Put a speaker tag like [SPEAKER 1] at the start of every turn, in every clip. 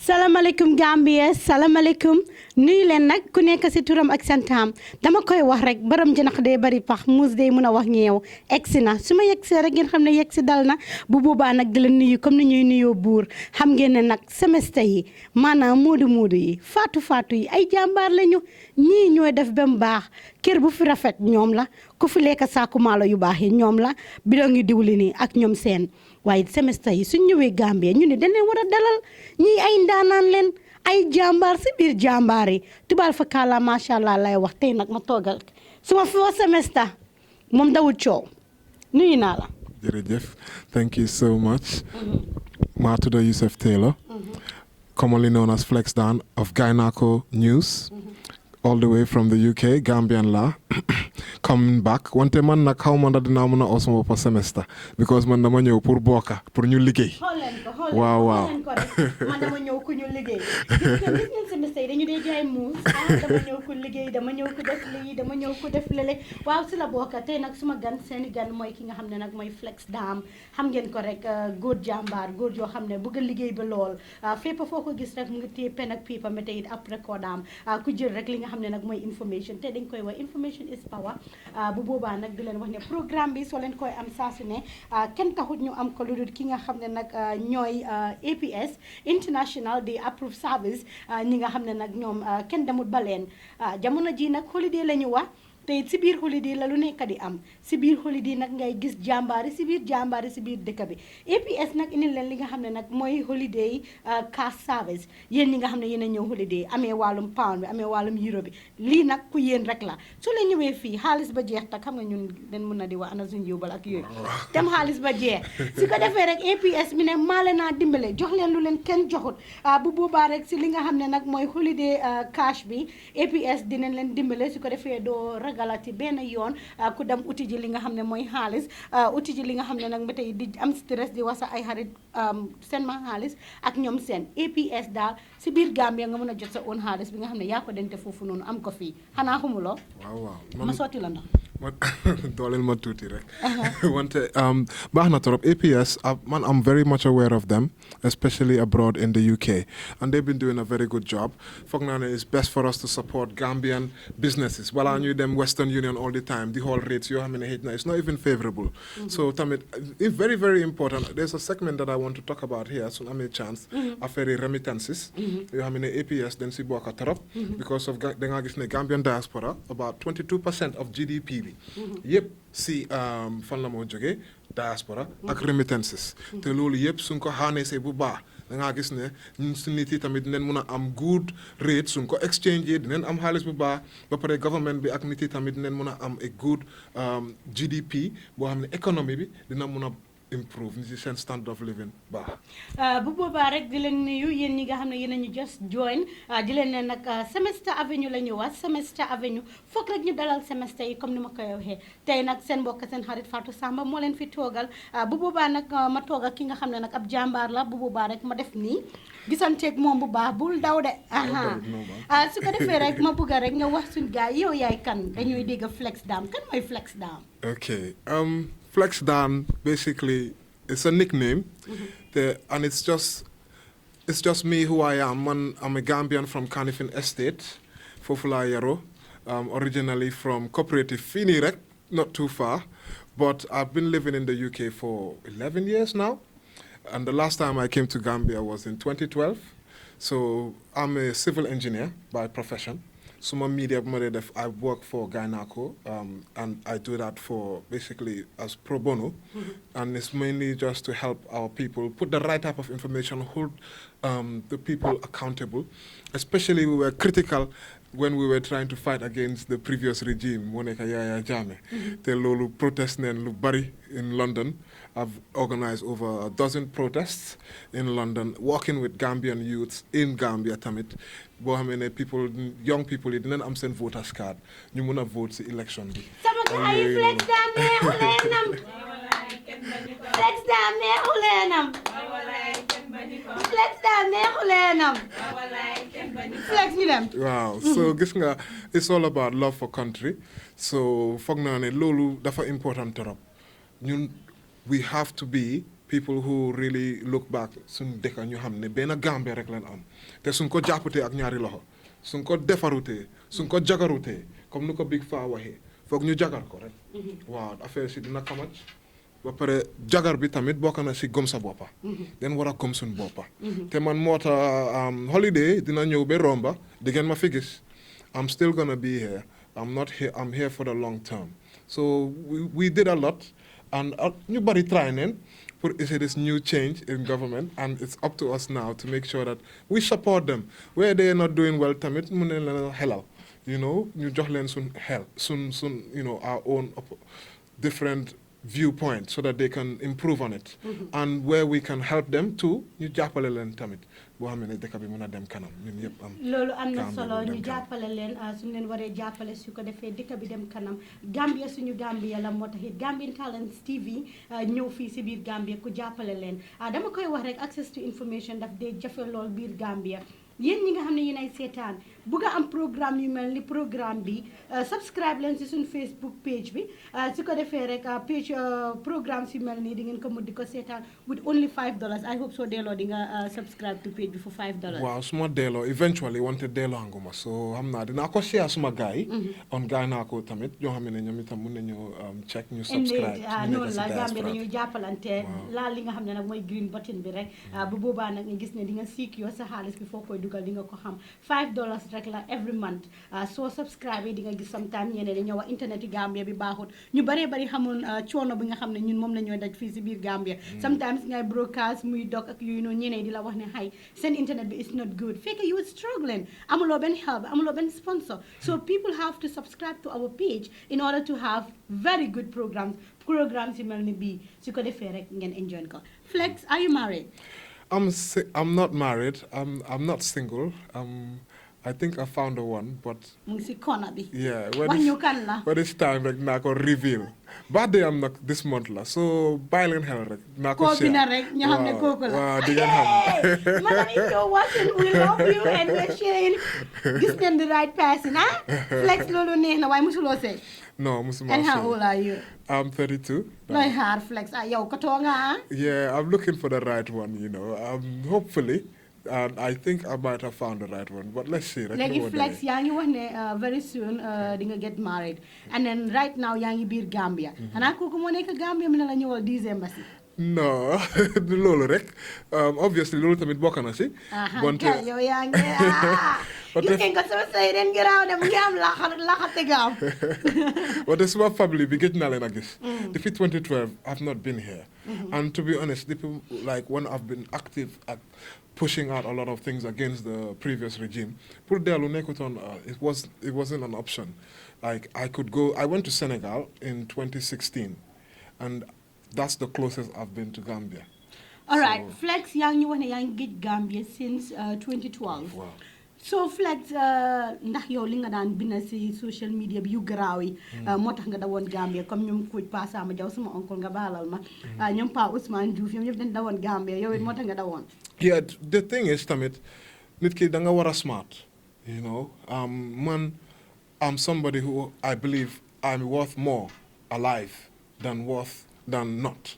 [SPEAKER 1] salaamaaleykum Gambia salaamaaleykum nuyu leen nag ku nekk si turam ak santaam dama koy wax rek borom janax dee bari pax muus day mun a wax ñeew egsi na su ma yegsee rek ngeen xam ne yegsi dal na bu boobaa nag di la nuyu comme ni ñuy nuyoo buur xam ngeen ne nag semestre yi maanaam moodu yi faatu yi ay jàmbaar lañu ñii ñooy def ba mu baax kër bu fi rafet ñoom la ku fi lekk saaku maalo yu baax yi ñoom la bidon yu diwli nii ak ñoom seen waaye semestre yi suñ ñëwee Gambie ñu ne dañ leen war a dalal ñii ay ndaanaan leen ay jàmbaar si biir jàmbaar yi tubaal fa kàlla macha allah lay wax tey nag ma toogal suma foo semestre moom dawul coow nuyu naa la.
[SPEAKER 2] jërëjëf thank you so much. maa tudd Yusuf Taylor. commonly known as Flex Dan of Gainako News. all the way from the UK Gambian la coming back wante man nag xaw ma ndax dinaa mën a oo sama bopp semestre because man dama ñëw pour bokka pour ñu liggéey. waaw
[SPEAKER 1] man dama ñëw ku ñu liggéey gis ngeen semestre yi dañu dee jaay muus dama ñëw ku liggéey dama ñëw ku def lii dama ñëw ku def lële waaw si la bokka tey nag suma gan seeni gan mooy ki nga xam ne nag mooy Flex Dam xam ngeen ko rek góor jàmbaar góor yoo xam ne bëgg a liggéey ba lool fépp foo ko gis rek mu ngi téye pen ak paper mais tey it après ko daam ku jël rek li nga xam ne nag mooy information te dañ koy wax information is power bu boobaa nag di leen wax ne programme bi soo leen koy am saa su ne kenn taxut ñu am ko lu dul ki nga xam ne nag ñooy APS International di Approved Service ñi nga xam ne nag ñoom kenn demut ba leen jamono ji nag holiday la ñu wax te si biir holiday la lu nekk di am si biir holiday nag ngay gis jàmbaari si biir jàmbaari si biir dëkk bi APS nag indi leen li nga xam ne nag mooy holiday cash service yéen ñi nga xam ne yéen a ñëw holiday amee wàllum pound bi amee wàllum euro bi lii nag ku yéen rek la su leen ñëwee fii xaalis ba jeex tak xam nga ñun den mën na di wax ana suñu yóbbal ak yooyu dem xaalis ba jeex su ko defee rek APS mi ne maa leen naa dimbale jox leen lu leen kenn joxut bu boobaa rek si li nga xam ne nag mooy holiday cash bi APS dinañ leen dimbale su ko defee doo galati benn yoon ku dem uti ji li nga xam ne mooy xaalis uti ji li nga xam ne nag ba tey di am stress di wasa ay xarit seen ma xaalis ak ñoom seen APS daal si biir Gambia nga mën a jot sa own xaalis bi nga xam ne yaa ko dente foofu noonu am ko fii xanaa xamuloo
[SPEAKER 2] waaw
[SPEAKER 1] ma sotti la ndox
[SPEAKER 2] dooleel ma tuuti rek wante baax na trop APS man I'm very much aware of them especially abroad in the UK and they've been doing a very good job foog naa ne it's best for us to support Gambian businesses balaa ñuy dem Western Union all the time the whole rates yoo xam ne xëy na it's not even favorable so tamit it's very very important there's a segment that I want to talk about here su amee chance affaire remittances yoo xam ne APS dañ si bokk trop because of da nga gis ne Gambian diaspora about 22% of GDP bi yëpp si fan la moo jógee diaspora ak remittances te loolu yëpp suñ ko xaaneesee bu baax da ngaa gis ne ñun su nit yi tamit dinañ mun a am good rate suñ ko exchange yi dinañ am xaalis bu baax ba pare government bi ak nit yi tamit dinañ mun a am a good GDP boo xam ne économie bi dina mun a improve nit yi seen standard of living baax.
[SPEAKER 1] bu boobaa rek di leen nuyu yéen ñi nga xam ne yéen a ñu just join di leen ne nag Semester Avenue la ñu wax Semester Avenue foog rek ñu dalal semestre yi comme ni ma koy waxee tey nag seen mbokk seen xarit Fatou Samba moo leen fi toogal bu boobaa nag ma toogal ki nga xam ne nag ab jàmbaar la bu boobaa rek ma def nii gisanteeg moom bu baax bul daw de. su ko defee rek ma bëgg rek nga wax suñu gars yow yaay kan dañuy dégg Flex Dam kan mooy Flex Dam.
[SPEAKER 2] Okay. Flex Dan basically it's a nickname and it's just me who I am. I'm a Gambian from Kanifing Estate, Fofula Yaro, originally from cooperative Finirek, not too far, but I've been living in the UK for 11 years now, and the last time I came to Gambia was in 2012. So I'm a civil engineer by profession. Suma media I work for Gainako, and I do that for basically as pro bono, and it's mainly just to help our people put the right type of information, hold the people accountable. Especially we were critical when we were trying to fight against the previous regime, Moneka Yaya Jame. The lolu protest nen lu bari in London. I've organized over a dozen protests in London, working with Gambian youths in Gambia tamit. Boo xamee ne people, young people yi dinañ am seen voters card ñu mun a vote si election bi.
[SPEAKER 1] sama gars yi Flex Dam neexu leenam. Flex Dam neexu leenam. Flex Dam neexu leenam. Flex ñu dem.
[SPEAKER 2] Waaw so gis nga it's all about love for country so foog naa ne loolu dafa important trop ñun we have to be people who really look back suñ dëkk ñu xam ne benn Gambia rek lañ am te suñ ko jàppatee ak ñaari loxo suñ ko defarutee suñ ko jagarutee comme ni ko Big Faa waxee foog ñu jagar ko rek waaw affaire si dina kamaj ba pare jagar bi tamit bokk na si gëm sa boppa den war a gëm suñ boppa te man moo tax holiday dina ñëw ba romba di ngeen ma fi gis I'm still gonna be here I'm here for the long term so we did a lot and ñu bari try neen pour essayer this new change in government and it's up to us now to make sure that we support them where they are not doing well tamit mu ne leen xelal ñu jox leen suñ xel suñ our own different viewpoint so that they can improve on it and where we can help them too ñu jàppale leen tamit boo xam ne dëkk bi mën a dem kanam ñun yëpp am
[SPEAKER 1] loolu am na solo ñu jàppale leen suñu leen waree jàppale su ko defee dëkk bi dem kanam Gambia suñu Gambia la moo taxit Gambian Talents TV ñëw fii si biir Gambia ku jàppale leen dama koy wax rek access to information daf dee jafe lool biir Gambia yéen ñi nga xam ne yéen ay seetaan bugg a am programme yu mel ni programme bi subscribe leen si suñu Facebook page bi su ko defee rek page programme yu mel nii di ngeen ko mën di ko seetaan with only $5 I hope soo delloo di nga subscribe to page bi for $5.
[SPEAKER 2] waaw suma delloo eventually wante delloo anguma so xam naa dinaa ko share suma gaay on gaay naa ko tamit ñoo xam ne ñoom itam mun nañu check ñu subscribe
[SPEAKER 1] noonu la Gambie dañuy jàppalante laal li nga xam ne nag mooy green button bi rek bu boobaa nag nga gis ne di nga siik yoo sa xaalis bi foo koy dugal di nga ko xam $5 rek la every month soo subscribe di nga gis sometime ñeneen dañoo wax internet yi Gambia bi baaxut ñu baree bari xamoon coono bi nga xam ne ñun moom la ñoo daj fii si biir Gambia sometimes ngay broadcast muy dog ak yooyu noonu ñeneen di la wax ne xay seen internet bi is not good fekk you struggling amuloo benn help amuloo benn sponsor so people have to subscribe to our page in order to have very good programs yu mel ni bii su ko defee rek ngeen enjoy ko Flex, are you married?
[SPEAKER 2] I'm not married. I'm not single. I think I found the one, but yeah, when it's time, like nako reveal. Birthday I'm not this month la, so buy leen hell rek nako share. Wow,
[SPEAKER 1] Madam, if you're watching, we love you and we're sharing. This is the right person, huh? Flex lolo neena, why musulo say?
[SPEAKER 2] No, musuma.
[SPEAKER 1] And how old are you?
[SPEAKER 2] I'm 32.
[SPEAKER 1] Like hard Flex, yow katonga.
[SPEAKER 2] Yeah, I'm looking for the right one, hopefully. And I think I might have found the right one, but let's see.
[SPEAKER 1] Like Flex, yangi wax ne very soon di nga get married, and then right now yangi biir Gambia. Xanaa kooku moo nekk Gambia mi ne la ñëwal December si.
[SPEAKER 2] No, loolu rek. Obviously loolu tamit bokk na si.
[SPEAKER 1] Yow yangi you can go so say then get out dem ngi am laxate gam.
[SPEAKER 2] But the small family bi gëj naa leen a gis. Depuis 2012 I've not been here. And to be honest, the people like when I've been active at pushing out a lot of things against the previous regime. Pour dellu nekkutoon it wasn't an option. Like I went to Senegal in 2016 and that's the closest I've been to Gambia.
[SPEAKER 1] All right, Flex yaa ngi wax ne yaa ngi gëj Gambia since 2012.
[SPEAKER 2] Wow.
[SPEAKER 1] So Flex ndax yow li nga daan bind si social media bi yu garaaw yi moo tax nga dawoon Gambia comme ñoom Coach Pa Sama Jaw sama oncle nga baalal ma ñoom Pa Ousmane Diouf ñoom ñëpp dañ dawoon Gambia yow it moo tax nga dawoon.
[SPEAKER 2] Yeah, the thing is tamit nit ki da nga war a smart, man I'm somebody who I believe I'm worth more alive than not.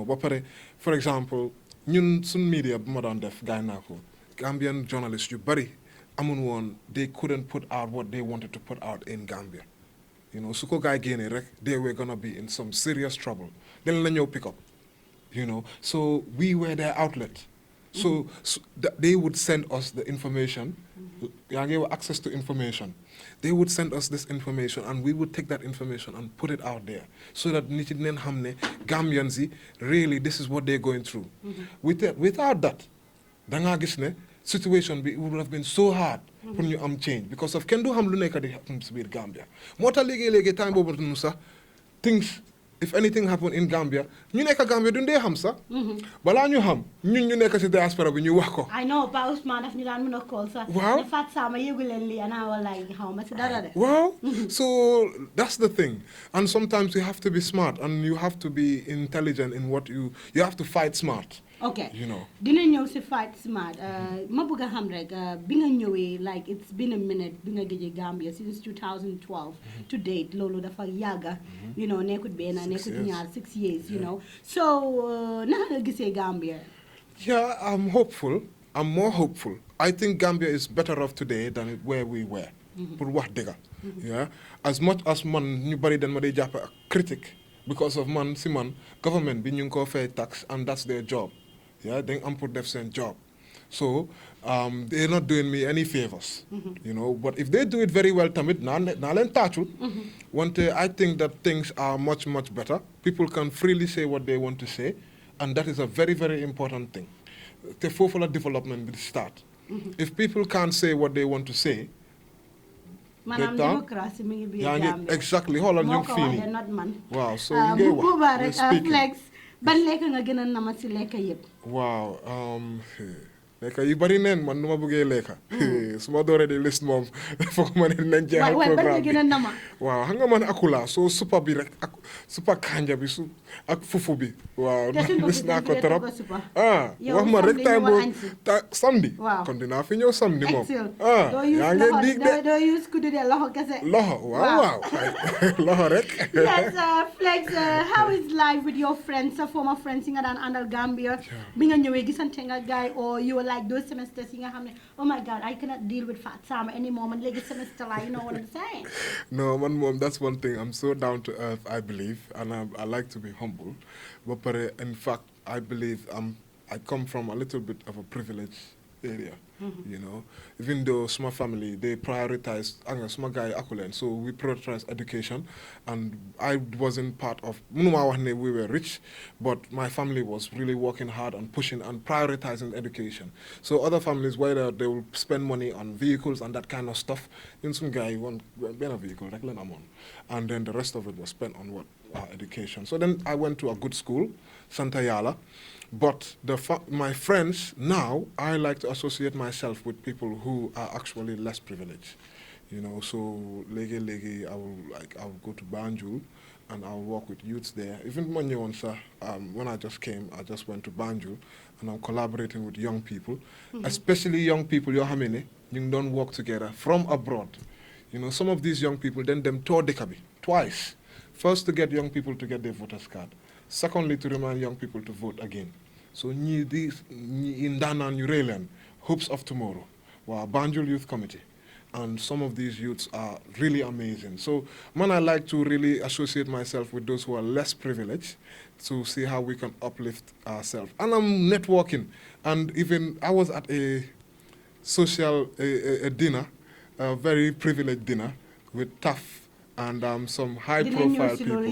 [SPEAKER 2] Ba pare for example ñun suñ media bu ma doon def gaay naa ko Gambian journalists yu bari amun woon they couldn't put out what they wanted to put out in Gambia. Su ko gaay génnee rek they were gonna be in some serious trouble. Then la ñëw pick up. So we were their outlet. So they would send us the information. Yaa ngi wax access to information. They would send us this information and we would take that information and put it out there so that nit yi dinañ xam ne Gambians yi really this is what they're going through. Without that, da ngaa gis ne situation bi it would have been so hard pour ñu am change because of kenn du xam lu nekk di happen si biir Gambia. Moo tax léegi time boobu noonu sax things if anything happen in Gambia ñu nekk Gambia duñ dee xam sax. balaa ñu xam ñun ñu nekk si diaspora bi ñu wax ko.
[SPEAKER 1] I know Pa Ousmane daf ñu daan mën a call sax.
[SPEAKER 2] Waaw
[SPEAKER 1] ne Fat Sama yëgu leen lii ana wallaay xaw ma si dara de.
[SPEAKER 2] Wow. So that's the thing. And sometimes you have to be smart and you have to be intelligent in what you have to fight smart.
[SPEAKER 1] Okay.
[SPEAKER 2] You know.
[SPEAKER 1] Dina ñëw si Fight Smart. Ma bëgg a xam rek bi nga ñëwee like it's been a minute bi nga gëjee Gambia since 2012 to date loolu dafa yàgga. You know nekkut benn nekkut ñaar 6 years. You know so naka nga gisee Gambia.
[SPEAKER 2] Yeah, I'm hopeful. I'm more hopeful. I think Gambia is better off today than where we were. Pour wax dëgga. Yeah, as much as man ñu bari dañ ma day jàpp ak critique because of man si man government bi ñu ngi ko fay tax and that's their job. Yeah, dañ am pour def seen job. So they're not doing me any favors. You know, but if they do it very well tamit naa leen tàccul. Wante I think that things are much better. People can freely say what they want to say. And that is a very, very important thing. The foofu la development will start. If people can't say what they want to say,
[SPEAKER 1] Manam democracy mi ngi biir Gambia.
[SPEAKER 2] Exactly. Xoolal ñu ngi fii nii.
[SPEAKER 1] not man.
[SPEAKER 2] Waaw so ñu ngi wax.
[SPEAKER 1] Mubarak Flex ban lekk nga gën a nama si lekk yëpp.
[SPEAKER 2] Waaw lekka yu bari neen man nu ma bëggee lekka su ma dooree di liste moom foog ma ne dinañ jeexal programme bi waaw xam nga man akula soo suppa bi rek ak suppa kanja bi ak fufu bi waaw gis naa ko trop wax ma rek time boobu samedi kon dinaa fi ñëw samedi moom yaa ngeen dig de
[SPEAKER 1] doo use kuddu de loxo kese
[SPEAKER 2] loxo waaw loxo rek
[SPEAKER 1] yes Flex how is life with your friends sa former friends yi nga daan àndal Gambia bi nga ñëwee gisante nga gaay or you were like those semesters, oh my God, I cannot deal with Fat Sama anymore. Man, like semester, you know what I'm saying?
[SPEAKER 2] No, man, mom, that's one thing. I'm so down to earth, I believe, and I like to be humble. But in fact, I believe I come from a little bit of a privileged area. You know, even though small family, they prioritize small guy akulen, so we prioritize education, and I wasn't part of. We were rich, but my family was really working hard and pushing and prioritizing education. So other families, where they will spend money on vehicles and that kind of stuff, in some guy want a vehicle, and then the rest of it was spent on what education. So then I went to a good school, Santa Yala. But my friends, now, I like to associate myself with people who are actually less privileged. You know, so legi, I'll go to Banjul and I'll work with youths there. Even when I just came, I just went to Banjul and I'm collaborating with young people, especially young people, you don't work together from abroad. You know, some of these young people, then them tour Dekabi twice. First to get young people to get their voters card. Secondly, to remind young people to vote again. So, in Dana, New Rayland, Hopes of Tomorrow, Banjul Youth Committee. And some of these youths are really amazing. So, I like to really associate myself with those who are less privileged to see how we can uplift ourselves. And I'm networking. And even I was at a social dinner, a very privileged dinner with TAF. And some high-profile people.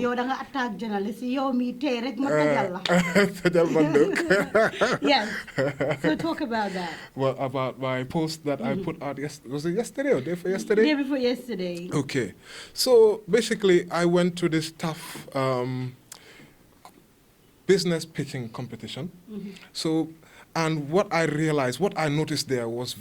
[SPEAKER 1] Yes. So talk about that.
[SPEAKER 2] Well, about my post that I put out yesterday. Was it yesterday or day before yesterday?
[SPEAKER 1] Day before yesterday.
[SPEAKER 2] Okay. So basically, I went to this tough business pitching competition. So, and what I realized, what I noticed there was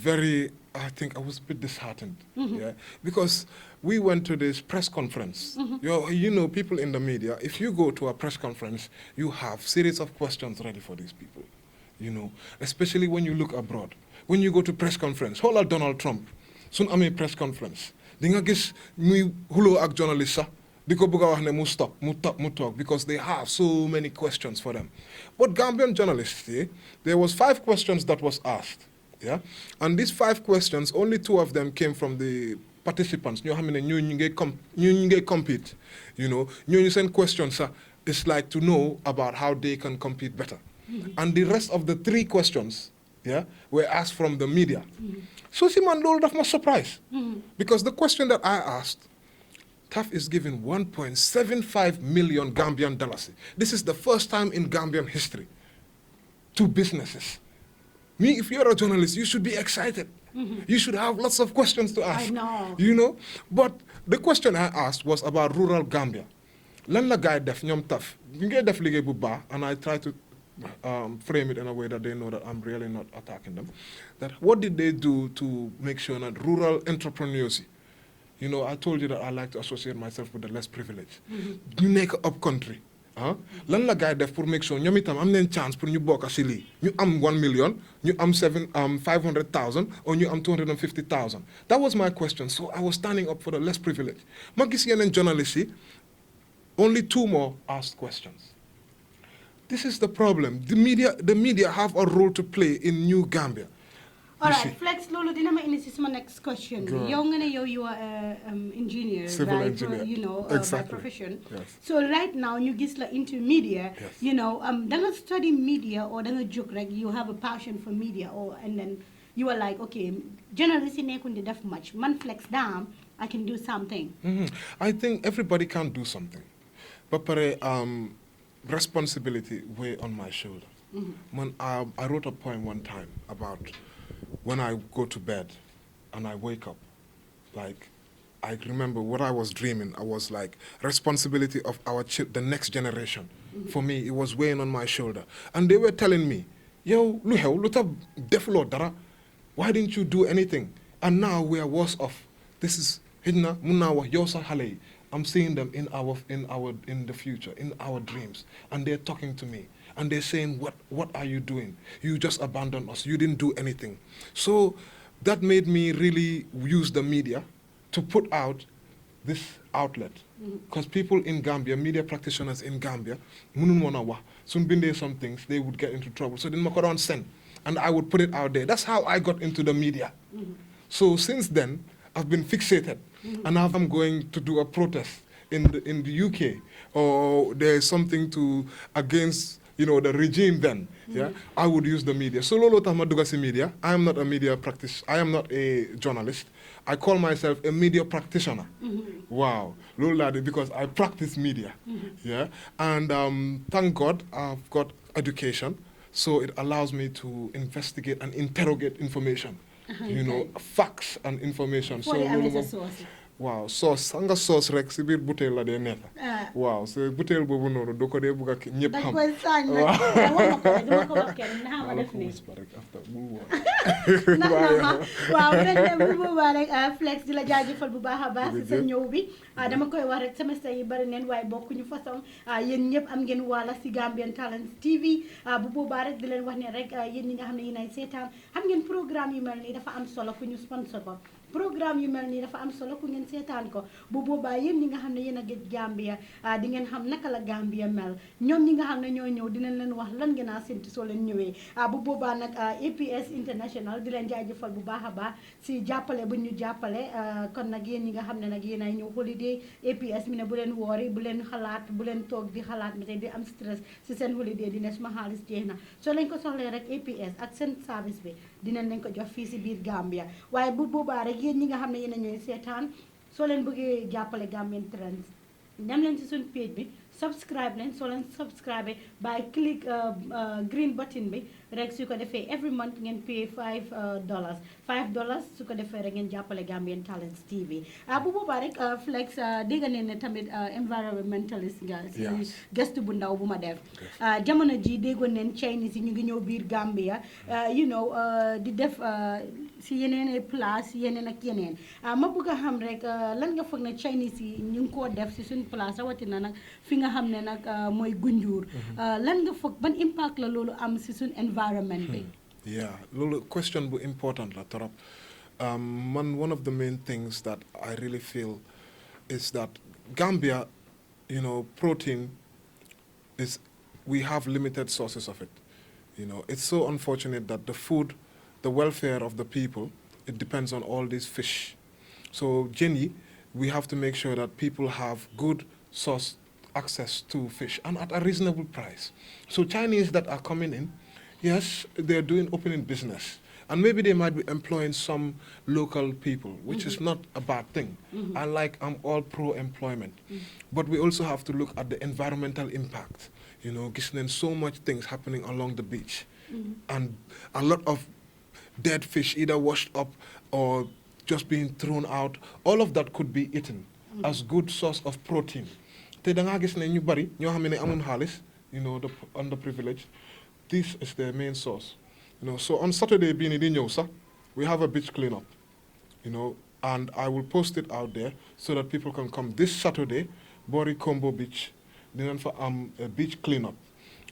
[SPEAKER 2] I think I was a bit disheartened. Yeah, because we went to this press conference. You know, people in the media, if you go to a press conference, you have series of questions ready for these people. You know, especially when you look abroad. When you go to press conference, hold on Donald Trump, soon I'm a press conference. Dinga gis muy hulo ak journalist diko buga wax ne mu stop, mu talk because they have so many questions for them. But Gambian journalists, there was 5 questions that was asked. Yeah, and these 5 questions, only 2 of them came from the participants. You know, compete. You know, you send questions. It's like to know about how they can compete better. And the rest of the 3 questions, were asked from the media. So Siman Lord of my surprise, because the question that I asked, TAF is given 1.75 million Gambian dollars. This is the first time in Gambian history to businesses. If you're a journalist, you should be excited. You should have lots of questions to ask.
[SPEAKER 1] I know.
[SPEAKER 2] You know? But the question I asked was about rural Gambia. Lan la guy def ñom taf. Ñu def liggéey bu baax, and I try to frame it in a way that they know that I'm really not attacking them. That what did they do to make sure that rural entrepreneurs, you know, I told you that I like to associate myself with the less privileged. You make up country. lan la gars yi def pour make sure ñoom itam am nañ chance pour ñu bokk si lii ñu am 1 million ñu am 500,000 or ñu am 250,000 that was my question. So I was standing up for the less privileged. Ma gis yeneen journalists yi only 2 more asked questions. This is the problem. The media have a role to play in New Gambia.
[SPEAKER 1] All right, Flex, lolo dina ma indi si my next question. Yow nga ne yow you are engineer,
[SPEAKER 2] civil
[SPEAKER 1] by
[SPEAKER 2] engineer.
[SPEAKER 1] By profession.
[SPEAKER 2] Yes.
[SPEAKER 1] So right now you gis la into media,
[SPEAKER 2] yes.
[SPEAKER 1] Danga study media or danga joke like you have a passion for media and then you are like, okay, journalists couldn't def much. Man Flex down, I can do something.
[SPEAKER 2] I think everybody can do something. But responsibility weigh on my shoulder. When I wrote a poem one time about when I go to bed and I wake up, like I remember what I was dreaming. I was like responsibility of the next generation. For me, it was weighing on my shoulder, and they were telling me, "Yo, why didn't you do anything?" And now we are worse off. This is hidna munawa yosa halei. I'm seeing them in the future, in our dreams, and they're talking to me. And they're saying, what are you doing? You just abandoned us. You didn't do anything. So that made me really use the media to put out this outlet. Because people in Gambia, media practitioners in Gambia, some things, they would get into trouble. So then Makoran sent, and I would put it out there. That's how I got into the media. So since then, I've been fixated. And now I'm going to do a protest in the UK, or there's something against the regime then, I would use the media. So lolo tamadugasi media. I am not a media practitioner. I am not a journalist. I call myself a media practitioner. Wow, lolo because I practice media. And thank God I've got education, so it allows me to investigate and interrogate information. Facts and information.
[SPEAKER 1] So
[SPEAKER 2] waaw sauce nga sauce rek si biir bouteille la dee nekk. waaw so bouteille boobu noonu doo ko dee bugg a ñëpp xam.
[SPEAKER 1] waaw ren bu boobaa rek Flex di la jaajëfal bu baax a baax si sa ñëw bi dama koy wax rek semestre yi bari neen waaye bokkuñu façon yéen ñëpp am ngeen wàlla si Gambian Talents TV bu boobaa rek di leen wax ne rek yéen ñi nga xam ne yéen ay seetaan xam ngeen programme yu mel nii dafa am solo ku ñu sponsor ko. programme yu mel nii dafa am solo ku ngeen seetaan ko bu boobaa yéen ñi nga xam ne yéen a gëj Gambia di ngeen xam naka la Gambia mel ñoom ñi nga xam ne ñoo ñëw dinañ leen wax lan ngeen a séntu soo leen ñëwee bu boobaa nag APS International di leen jaajëfal bu baax a baax si jàppale bu ñu jàppale kon nag yéen ñi nga xam ne nag yéen ay ñëw holiday APS mi ne bu leen woori bu leen xalaat bu leen toog di xalaat mi te di am stress si seen holiday di ne suma xaalis jeex na soo leen ko soxlee rek APS ak seen service bi dinañ leen ko jox fii si biir Gambia waaye bu boobaa rek yéen ñi nga xam ne yéen a ñooy seetaan soo leen bëggee jàppale Gambian Talents dem leen ci suñu page bi subscribe leen soo leen subscribe by click green button bi rek su ko defee every month ngeen pay $5 su ko defee rek ngeen jàppale Gambian Talents TV bu boobaa rek Flex dégg ngeen ne tamit environmentalist nga si gëstu bu ndaw bu ma def jamono ji déggoon neen Chinese yi ñu ngi ñëw biir Gambia di def si yeneen place yeneen ak yeneen ma bëgg a xam rek lan nga foog ne Chinese yi ñu ngi koo def si suñu place rawatina nag fi nga xam ne nag mooy Gunjur lan nga foog ban impact la loolu am si suñu environment bi
[SPEAKER 2] loolu question bu important la trop one of the main things that I really feel is that Gambia protein we have limited sources of it. It's so unfortunate that the welfare of the people, it depends on all these fish. So Jenny, we have to make sure that people have good source access to fish and at a reasonable price. So Chinese that are coming in, yes, they're opening business. And maybe they might be employing some local people, which is not a bad thing. I'm all pro-employment. But we also have to look at the environmental impact. There's so much things happening along the beach. And a lot of dead fish either washed up or just being thrown out. All of that could be eaten as good source of protein. The underprivileged, this is their main source. So on Saturday, we have a beach cleanup, and I will post it out there so that people can come this Saturday, Bori Combo Beach, dinañ fa am a beach cleanup.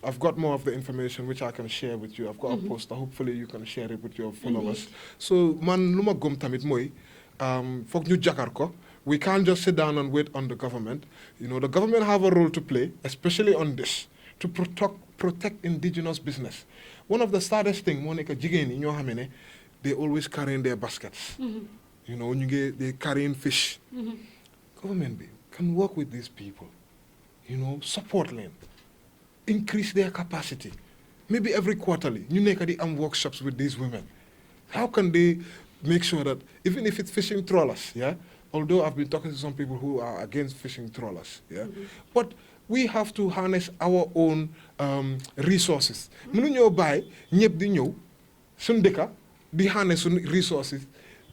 [SPEAKER 2] I've got more of the information which I can share with you. I've got a poster. Hopefully you can share it with your followers. So man luma gom tamit moy fok ñu jakar ko. We can't just sit down and wait on the government. You know, the government have a role to play, especially on this, to protect indigenous business. One of the saddest things, Monica Jigeni, they always carrying their baskets. You know, they carrying fish. Government can work with these people. You know, support them, increase their capacity. Maybe every quarterly, you make workshops with these women. How can they make sure that even if it's fishing trawlers, yeah? Although I've been talking to some people who are against fishing trawlers, yeah? But we have to harness our own resources. Mënuñoo bàyyi ñëpp di ñëw suñ dëkka di harness suñ resources,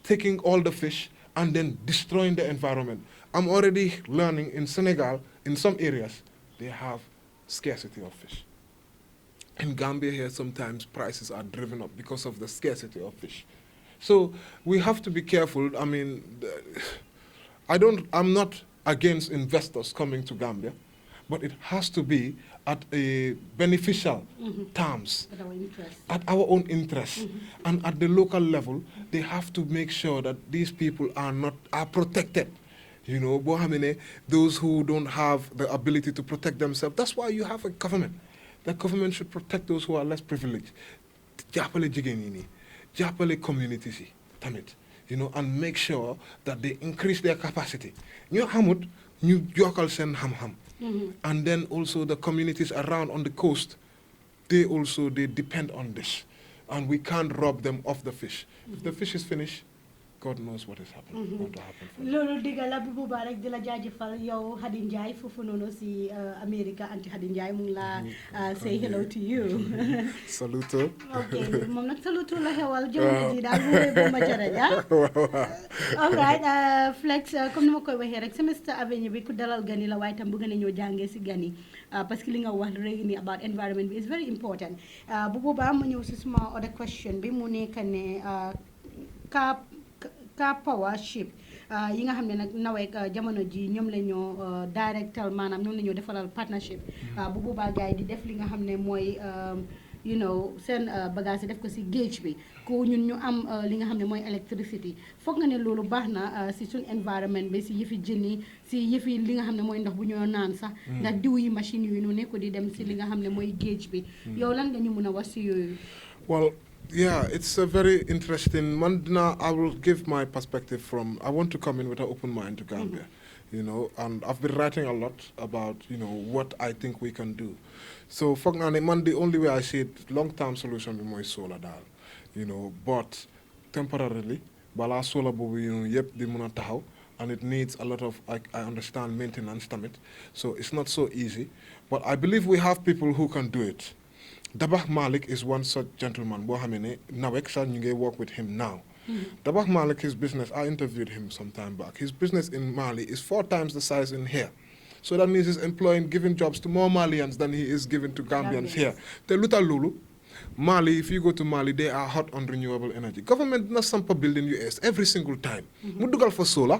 [SPEAKER 2] taking all the fish and then destroying the environment. I'm already learning in Senegal, in some areas, they have scarcity of fish. In Gambia here, sometimes prices are driven up because of the scarcity of fish. So we have to be careful. I mean, I'm not against investors coming to Gambia, but it has to be at a beneficial terms, at our own interest. And at the local level, they have to make sure that these people are protected. You know, those who don't have the ability to protect themselves. That's why you have a government. The government should protect those who are less privileged. Jàppale jigéen ñi nii, jàppale communities yi tamit, you know, and make sure that they increase their capacity. Ñu xamut ñu yokkal seen xam-xam. And then also the communities around on the coast, they depend on this. And we can't rob them of the fish. If the fish is finished, God knows what is happening. Going to happen for them.
[SPEAKER 1] Loolu diga la bu boobaa rek di la jaajëfal yow Hadi Njie foofu noonu si America anti Hadi Njie mu ngi la say hello to you.
[SPEAKER 2] Saluto.
[SPEAKER 1] Okay, moom nag saluto la xewal jamono ji daal mu wéy ba ma jara ja. All right, Flex comme ni ma koy waxee rek semester avenue bi ku dalal gani la waaye tam bëgg na ñoo jàngee si gani parce que li nga wax léegi nii about environment bi is very important. Bu boobaa ma ñëw si suma other question bi mu nekk ne car power ship yi nga xam ne nag naweek jamono ji ñoom la ñoo directal maanaam ñoom la ñoo defalal partnership bu boobaa gars yi di def li nga xam ne mooy you know seen bagage yi def ko si géej bi ku ñun ñu am li nga xam ne mooy électricité foog nga ne loolu baax na si suñ environnement bi si yëfi jën yi si yëfi li nga xam ne mooy ndox bu ñoo naan sax ndax diw yi machine yooyu noonu nekko di dem si li nga xam ne mooy géej bi yow lan nga ñu mën a wax si yooyu.
[SPEAKER 2] Well, yeah, it's a very interesting. I will give my perspective I want to come in with an open mind to Gambia, you know, and I've been writing a lot about, you know, what I think we can do. So, the only way I see it, long-term solution is more solar, you know, but temporarily, bala solar bobu, you know, yep, the munataho, and it needs a lot of, I understand, maintenance, so it's not so easy, but I believe we have people who can do it. Dabakh Malik is one such gentleman. You work with him now. Dabakh Malik, his business, I interviewed him some time back. His business in Mali is 4 times the size in here. So that means he's giving jobs to more Malians than he is giving to Gambians here. The Luta Lulu, Mali, if you go to Mali, they are hot on renewable energy. Government na sampa building US every single time. Mudugal for solar.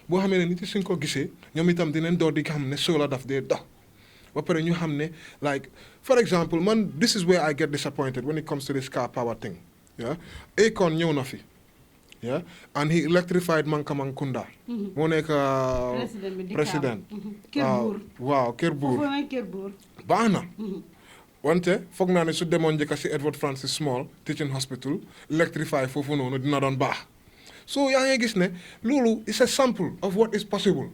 [SPEAKER 2] Bo hamene niti sinko gise, ñom itam dinen do di xam ne solar daf de dox. Like, for example, this is where I get disappointed when it comes to this car power thing. Yeah, Akon ñëw na fi. Yeah, and he electrified Mankamangkunda. Moo nekk president. Wow, Kër Buur. Baax na. Wante foog naa ne su demoon njëkk si Edward Francis Small Teaching Hospital electrify foofu noonu dina doon baax. So yaa ngi gis ne loolu is a sample of what is possible.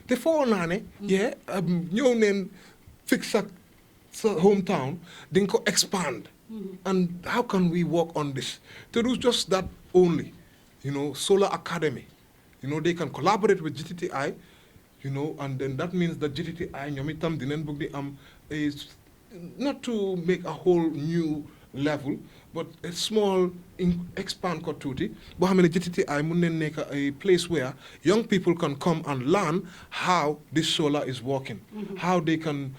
[SPEAKER 2] Te foo naa ne ñëw neen fix sa hometown dinga ko expand. And how can we work on this? To do just that only. You know, Solar Academy. You know, they can collaborate with GTTI, you know, and then that means that GTTI ñoom itam dinañ bëgg di is not to make a whole new level, but a small expand ko tuuti boo xam ne GTTI mun nañ nekk a place where young people can come and learn how this solar is working, how they can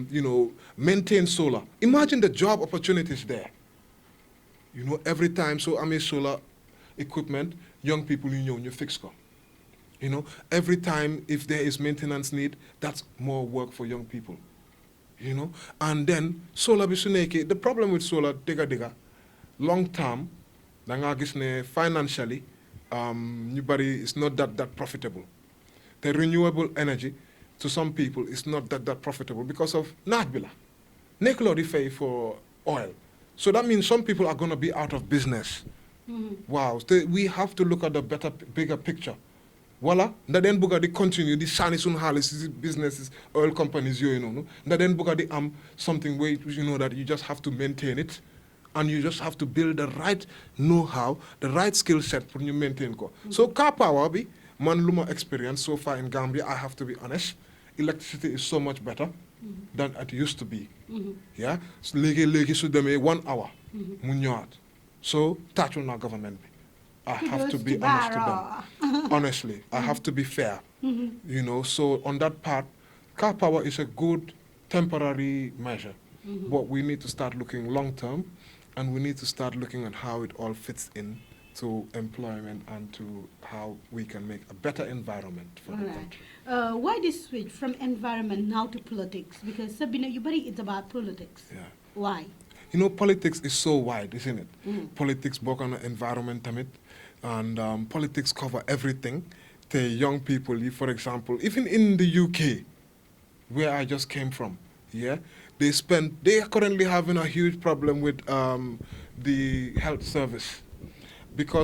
[SPEAKER 2] you know, maintain solar. Imagine the job opportunities there. You know, every time so solar equipment, young people you fix ko. You know, every time if there is maintenance need, that's more work for young people. You know, and then solar bisuneke, the problem with solar diga long term, financially, nobody is not that profitable. The renewable energy to some people is not that profitable because of nagbila. Neklodi fay for oil. So that means some people are going to be out of business. Wow. We have to look at the bigger picture. Voila, that then buga di continue the sanisun halis businesses, oil companies, you know. That then buga di something where you know that you just have to maintain it, and you just have to build the right know-how, the right skill set for you maintain ko. So car power be man luma experience so far in Gambia. I have to be honest, electricity is so much better than it used to be. Yeah, so legi su deme 1 hour mu ñëwaat. So tachul na government bi. I have to be honest to them. Honestly, I have to be fair. You know, so on that part, car power is a good temporary measure. But we need to start looking long term, and we need to start looking at how it all fits in to employment and to how we can make a better environment for the country.
[SPEAKER 1] Why this switch from environment now to politics? Because Sabina, it's about politics.
[SPEAKER 2] Yeah.
[SPEAKER 1] Why?
[SPEAKER 2] You know, politics is so wide, isn't it? Politics book on the environment, and politics cover everything. The young people, for example, even in the UK, where I just came from, yeah, they are currently having a huge problem with the health service.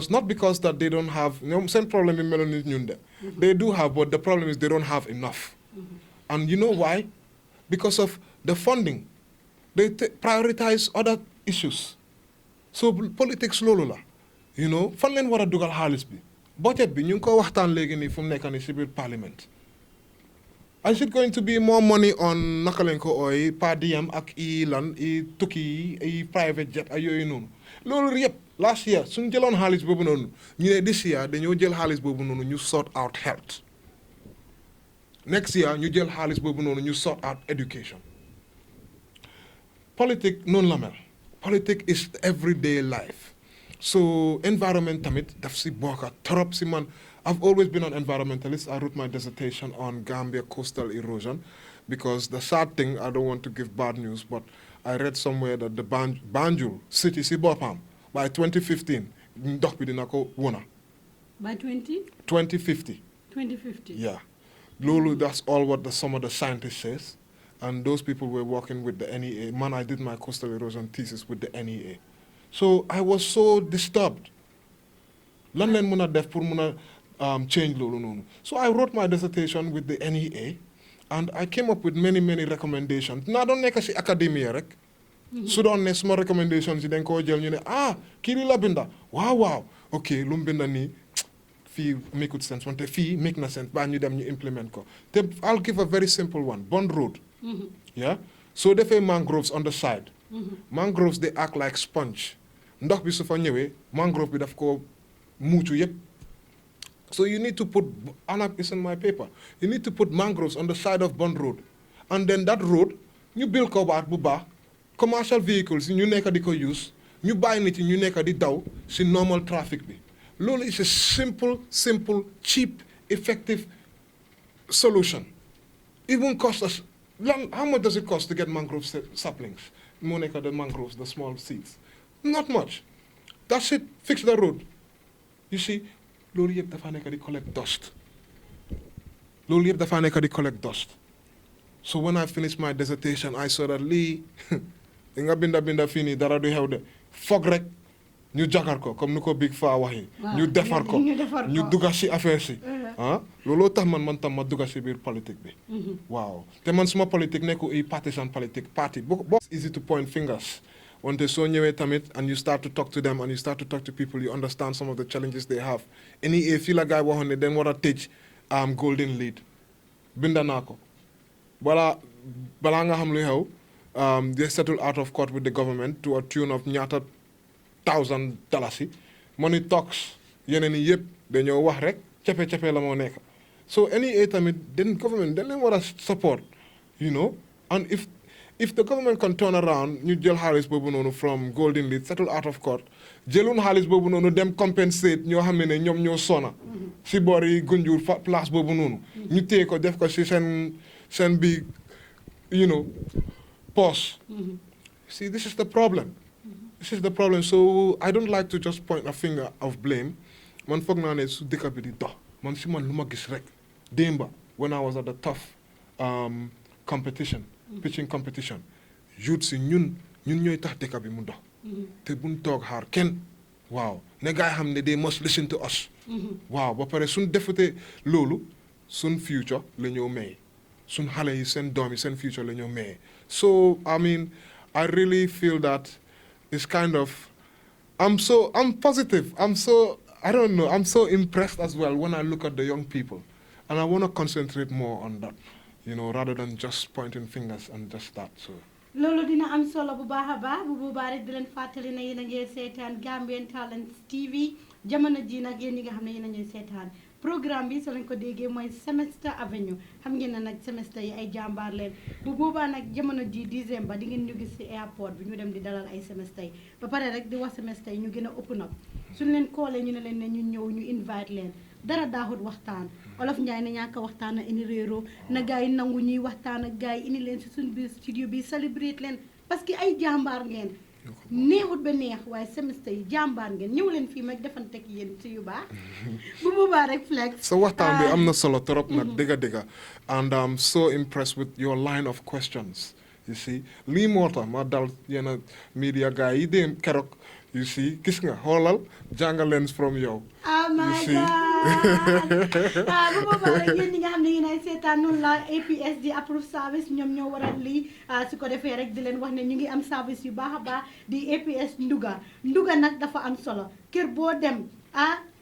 [SPEAKER 2] Not because that they don't have, same problem in Melanie Nyunde. They do have, but the problem is they don't have enough. And you know why? Because of the funding. They prioritize other issues. So politics lolu la. You know, fan len wara dugal xaliss bi. Budget bi ñu ko waxtaan légui ni fu nekk ni ci biir parliament. Is it going to be more money on naka lañ ko oy per diem ak tukki private jet ay yoyu non. Lolu yépp last year suñu jëlon xaliss bobu nonu ñu né this year dañoo jël xaliss bobu nonu ñu sort out health. Next year ñu jël xaliss bobu nonu ñu sort out education. Politics non la mel. Politics is everyday life. So environment tamit daf si boka torop si man. I've always been an environmentalist. I wrote my dissertation on Gambia coastal erosion because the sad thing, I don't want to give bad news, but I read somewhere that the Banjul city si bopam by 2015 ndox bi dina ko wona.
[SPEAKER 1] By
[SPEAKER 2] 2050.
[SPEAKER 1] 2050.
[SPEAKER 2] Yeah. Lulu, that's all what some of the scientists says. And those people were working with the NEA. Man, I did my coastal erosion thesis with the NEA. So I was so disturbed. Lan len muna def pour muna change lolu nonu. So I wrote my dissertation with the NEA, and I came up with many recommendations. Na don nek ci academia rek. Su don ne suma recommendations yi dañ ko jël ñu ne kii la binda. Wow. Okay, lu binda ni fi make sense. Wante fi make na sense. Ba ñu dem ñu implement ko. I'll give a very simple one. Bond Road. Yeah, so they have mangroves on the side. Mangroves, they act like sponge. Ndox bi su fa ñëwé mangrove bi daf ko muucu yépp. So you need to put, and it's in my paper, you need to put mangroves on the side of Bond Road. And then that road, you build ko baat bu baax, commercial vehicles ñu nekk di ko use, ñu bàyyi nit ñu nekk di daw ci normal traffic bi. Lolu is a simple, cheap, effective solution. Even cost us. How much does it cost to get mangrove saplings? Monica, the mangroves, the small seeds. Not much. That's it. Fix the road. You see, loolu yëpp dafa nekk di collect dust. Loolu yëpp dafa nekk di collect dust. So when I finished my dissertation, I saw that lii nga binda fii nii dara du xew de foog rek ñu jagar ko comme ni ko Big Faa waxee. ñu defar ko ñu dugga ci affaire si. Looloo tax man tam ma dugga ci biir politique bi. Waaw te man suma politique nekku ay partisan politique party. It's easy to point fingers. Wante soo ñëwee tamit and you start to talk to them and you start to talk to people, you understand some of the challenges they have. Fii la gaay waxoon ne dañ war a tëj golden lead. Binda naa ko. Balaa nga xam lu xew, they settled out of court with the government to a tune of ñaata $1,000. Money talks, yeneen yi yëpp dañoo wax rek cepe la moo nekk. So NEA tamit then government dañ leen war a support, you know, and if the government can turn around ñu jël xaalis boobu noonu from golden lead settle out of court jëlun xaalis boobu noonu dem compensate ñoo xam ne ñoom ñoo sona si boori Gunjur place boobu noonu. ñu téye ko def ko si seen bi pause. See, this is the problem. This is the problem. So I don't like to just point a finger of blame. Man foog naa ne su dëkk bi di dox man si man lu ma gis rek démba when I was at the tough competition pitching competition youth si ñun ñooy tax dëkk bi mu dox te buñ toog xaar kenn waaw ne gaa yi xam ne they must listen to us waaw ba pare suñ defute loolu suñ future la ñoo maye suñ xale yi seen doom yi seen future la ñoo maye so I mean I really feel that it's kind of I'm positive I don't know I'm so impressed as well when I look at the young people and I want to concentrate more on that rather than just pointing fingers and just that so
[SPEAKER 1] loolu dina am solo bu baax a baax bu boobaa rek di leen fàttali ne yéen a ngi seetaan Gambian Talents TV jamono ji nag yéen ñi nga xam ne yéen a ngi seetaan programme bi soo leen ko déggee mooy Semester Avenue xam ngeen ne nag semester yi ay jàmbaar leen bu boobaa nag jamono ji décembre di ngeen ñu gis ci airport bi ñu dem di dalal ay semester yi ba pare rek di wax semester yi ñu gën a open up suñu leen koolee ñu ne leen ne ñu ñëw ñu invite leen dara daaxut waxtaan olof Njaay ne ñàkk waxtaan na indi réeroo na gars yi nangu ñuy waxtaan ak gars yi indi leen si suñu biir studio bi celebrate leen parce que ay jàmbaar ngeen neexut ba neex waaye semester yi jàmbaar ngeen ñëw leen fii mag defanteeg yéen ci yu baax bu boobaa rek flex
[SPEAKER 2] sa waxtaan bi am na solo trop nag dëgga and I'm so impressed with your line of questions you see lii moo tax ma dal yenn media gars yi dem keroog you see gis nga xoolal jàngal leen from yow
[SPEAKER 1] oh my god bu boobaa rek yéen ñi nga xam ne yéen ay seetaan noonu la APS di approve service ñoom ñoo waral lii su ko defee rek di leen wax ne ñu ngi am service yu baax a baax di APS nduga nag dafa am solo kër boo dem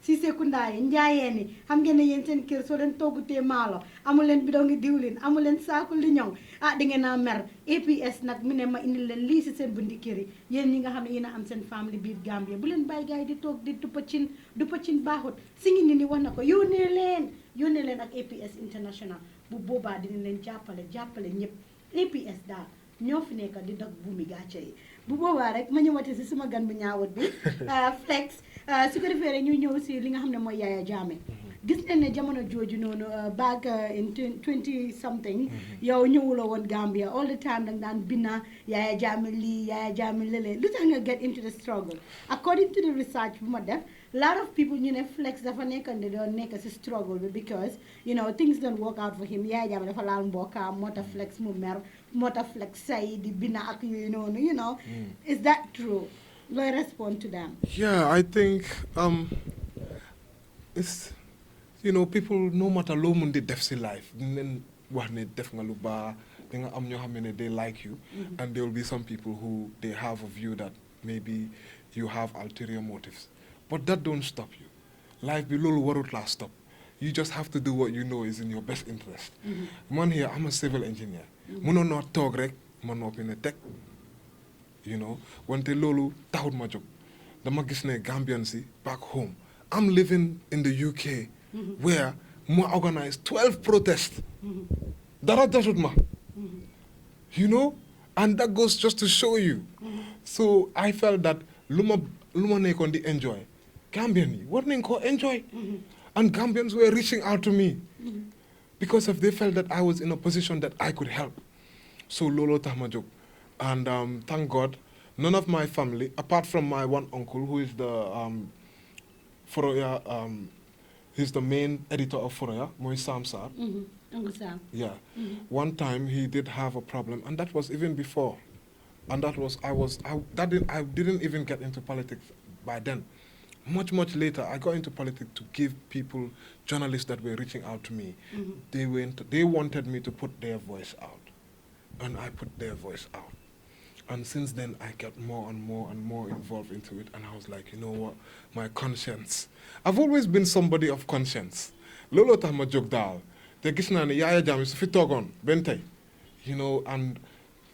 [SPEAKER 1] si sekunda yi njaayeen yi xam ngeen ne yéen seen kër soo leen toggutee maalo amul leen bidon ngi diwlin amul leen saaku li ñoŋ da ngeen a mer APS nag mu ne ma indil leen lii si seen bundi kër yi yéen ñi nga xam ne yéen a am seen famille biir Gambia bu leen bàyyi gars yi di toog di duppa cin baaxut si ngi ni wax na ko yónnee leen ak APS international bu boobaa dina leen jàppale ñëpp APS daal ñoo fi nekk di dog buumi gàcce yi bu boobaa rek ma ñëwati si suma gan bu ñaawut bi flex su ko defee rek ñu ñëw si li nga xam ne mooy Yaya Jammeh gis nañ ne jamono jooju noonu back in 20 something yow ñëwuloo woon Gambia all the time danga daan binna Yaya Jammeh lii Yaya Jammeh lële lu tax nga get into the struggle according to the research bu ma def a lot of people ñu ne flex dafa nekkandi doon nekk si struggle bi because things don't work out for him Yaya Jammeh dafa laal mbokkaam moo tax flex mu mer moo tax flex say di binna ak yooyu noonu is that true looy respond to them
[SPEAKER 2] yeah I think it's people no matter loo mun di def si life dina leen wax ne def nga lu baax di nga am ñoo xam ne they like you and there will be some people who they have a view that maybe you have ulterior motives but that don't stop you life bi loolu warut laa stop you just have to do what you know is in your best interest man here I'm a civil engineer mënoon naa toog rek ma noppi ne teg wante loolu taxut ma jóg dama gis ne Gambians yi back home I'm living in the UK where more organized 12 protests. Dara jotut ma. And that goes just to show you. So I felt that luma nekon di enjoy. Gambian yi war nañ ko enjoy. And Gambians were reaching out to me because if they felt that I was in a position that I could help. So lolo tax ma jóg. And thank God, none of my family, apart from my one uncle who is the he's the main editor of Foroya, Moy Sam Sar.
[SPEAKER 1] Uncle Sam.
[SPEAKER 2] Yeah. One time he did have a problem, and that was even before. And that was, I didn't even get into politics by then. Much later, I got into politics to give people, journalists that were reaching out to me. They wanted me to put their voice out. And I put their voice out. And since then, I got more and more involved into it. And I was like, you know what? My conscience. I've always been somebody of conscience. Lolo tax ma jóg daal. Te gis naa ne Yaya Jammeh su fi toogoon benn tey, and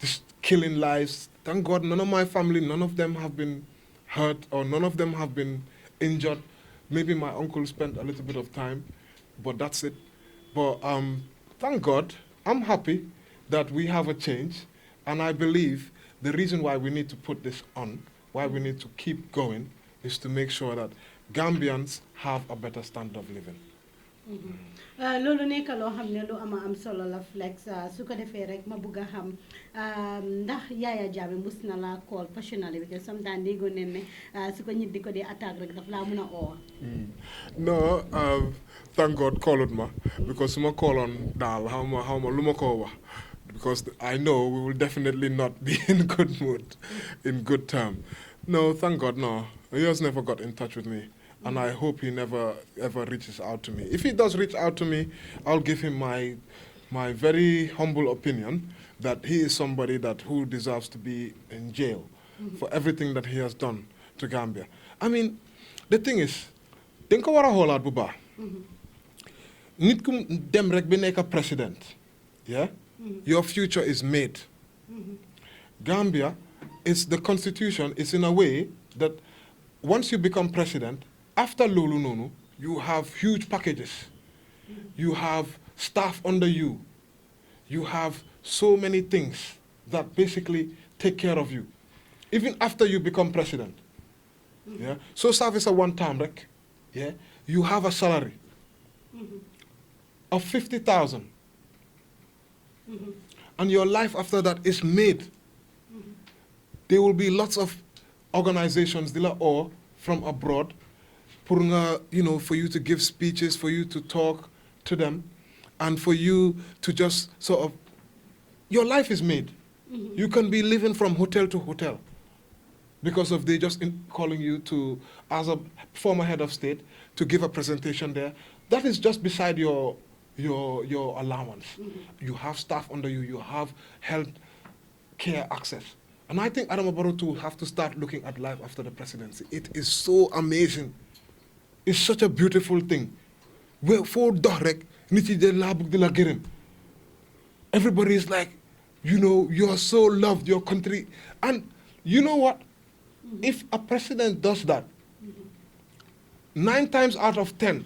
[SPEAKER 2] just killing lives. Thank God, none of my family, none of them have been hurt or none of them have been injured. Maybe my uncle spent a little bit of time, but that's it. But thank God, I'm happy that we have a change. And I believe the reason why we need to put this on, why we need to keep going, is to make sure that Gambians have a better standard of living.
[SPEAKER 1] loolu nekk loo xam ne lu am solo la Flex su ko defee rek ma bugg a xam ndax Yaya Jammeh mus na la call personally because sometimes déggoon nañ ne su ko nit di ko dee attaque rek daf laa mun a oo.
[SPEAKER 2] No, thank God called ma because su ma calloon daal xaw ma lu ma koo wax because I know we will definitely not be in good mood, in good term. No, thank God, no. He has never got in touch with me. And I hope he never ever reaches out to me. If he does reach out to me, I'll give him my very humble opinion that he is somebody who deserves to be in jail for everything that he has done to Gambia. I mean, the thing is, dañ ko war a xoolaat bu baax. Nit ku dem rek bi nekk president, yeah? Your future is made. Gambia the constitution is in a way that once you become president, after Lulu Nunu, you have huge packages. You have staff under you. You have so many things that basically take care of you. Even after you become president. Yeah? So service a one-time rec. Yeah? You have a salary of 50,000. And your life after that is made. There will be lots of organizations or from abroad for you to give speeches, for you to talk to them, and for you to just sort of, your life is made. You can be living from hotel to hotel because of they just calling you to, as a former head of state, to give a presentation there. That is just beside your allowance. You have staff under you. You have health care access. And I think Adama Barrow too have to start looking at life after the presidency. It is so amazing. It's such a beautiful thing. Everybody is like, you are so loved, your country. And you know what? If a president does that, 9 times out of 10,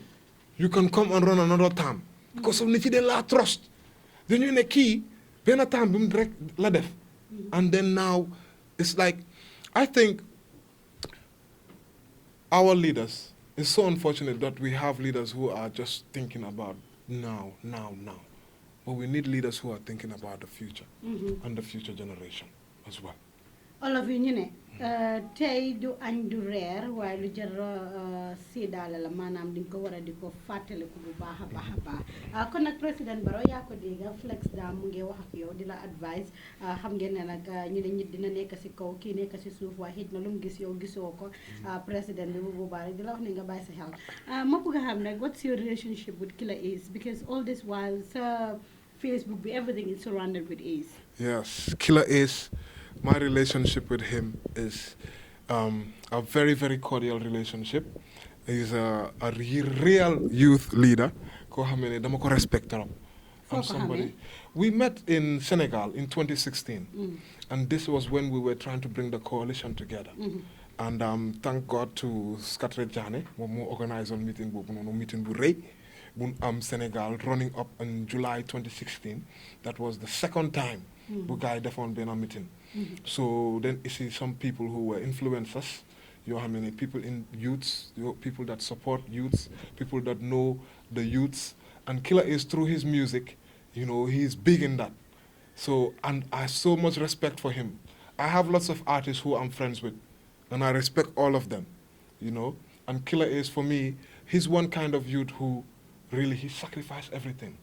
[SPEAKER 2] you can come and run another term. Because of la trust. Then you key, and then now, it's like, I think our leaders, it's so unfortunate that we have leaders who are just thinking about now. But we need leaders who are thinking about the future and the future generation as well.
[SPEAKER 1] All of you, tey du añ du reer waaye lu jar séedaale la maanaam di nga ko war a di ko fàttaliku bu baax a baax kon nag président Barrow yaa ko dégg Flex daa mu ngi wax ak yow di la advice xam ngeen ne nag ñu ne nit dina nekk si kaw kii nekk si suuf waaye xëj na lu mu gis yow gisoo ko président bi bu boobaa rek di la wax ne nga bàyyi sa xel ma bëgg a xam nag what's your relationship with Killer Ace because all this while sa Facebook bi everything is surrounded with Ace.
[SPEAKER 2] Yes, Killer Ace. My relationship with him is a very, very cordial relationship. He's a real youth leader. I'm somebody. We met in Senegal in 2016, and this was when we were trying to bring the coalition together. And thank God to Scattered Jane, who organized a meeting in Senegal, running up in July 2016. That was the second time the guy definitely been a meeting. So then you see some people who were influencers, people in youths, people that support youths, people that know the youths. And Killer Ace, through his music, he's big in that. So, and I have so much respect for him. I have lots of artists who I'm friends with, and I respect all of them, And Killer Ace, for me, he's one kind of youth who really, he sacrificed everything,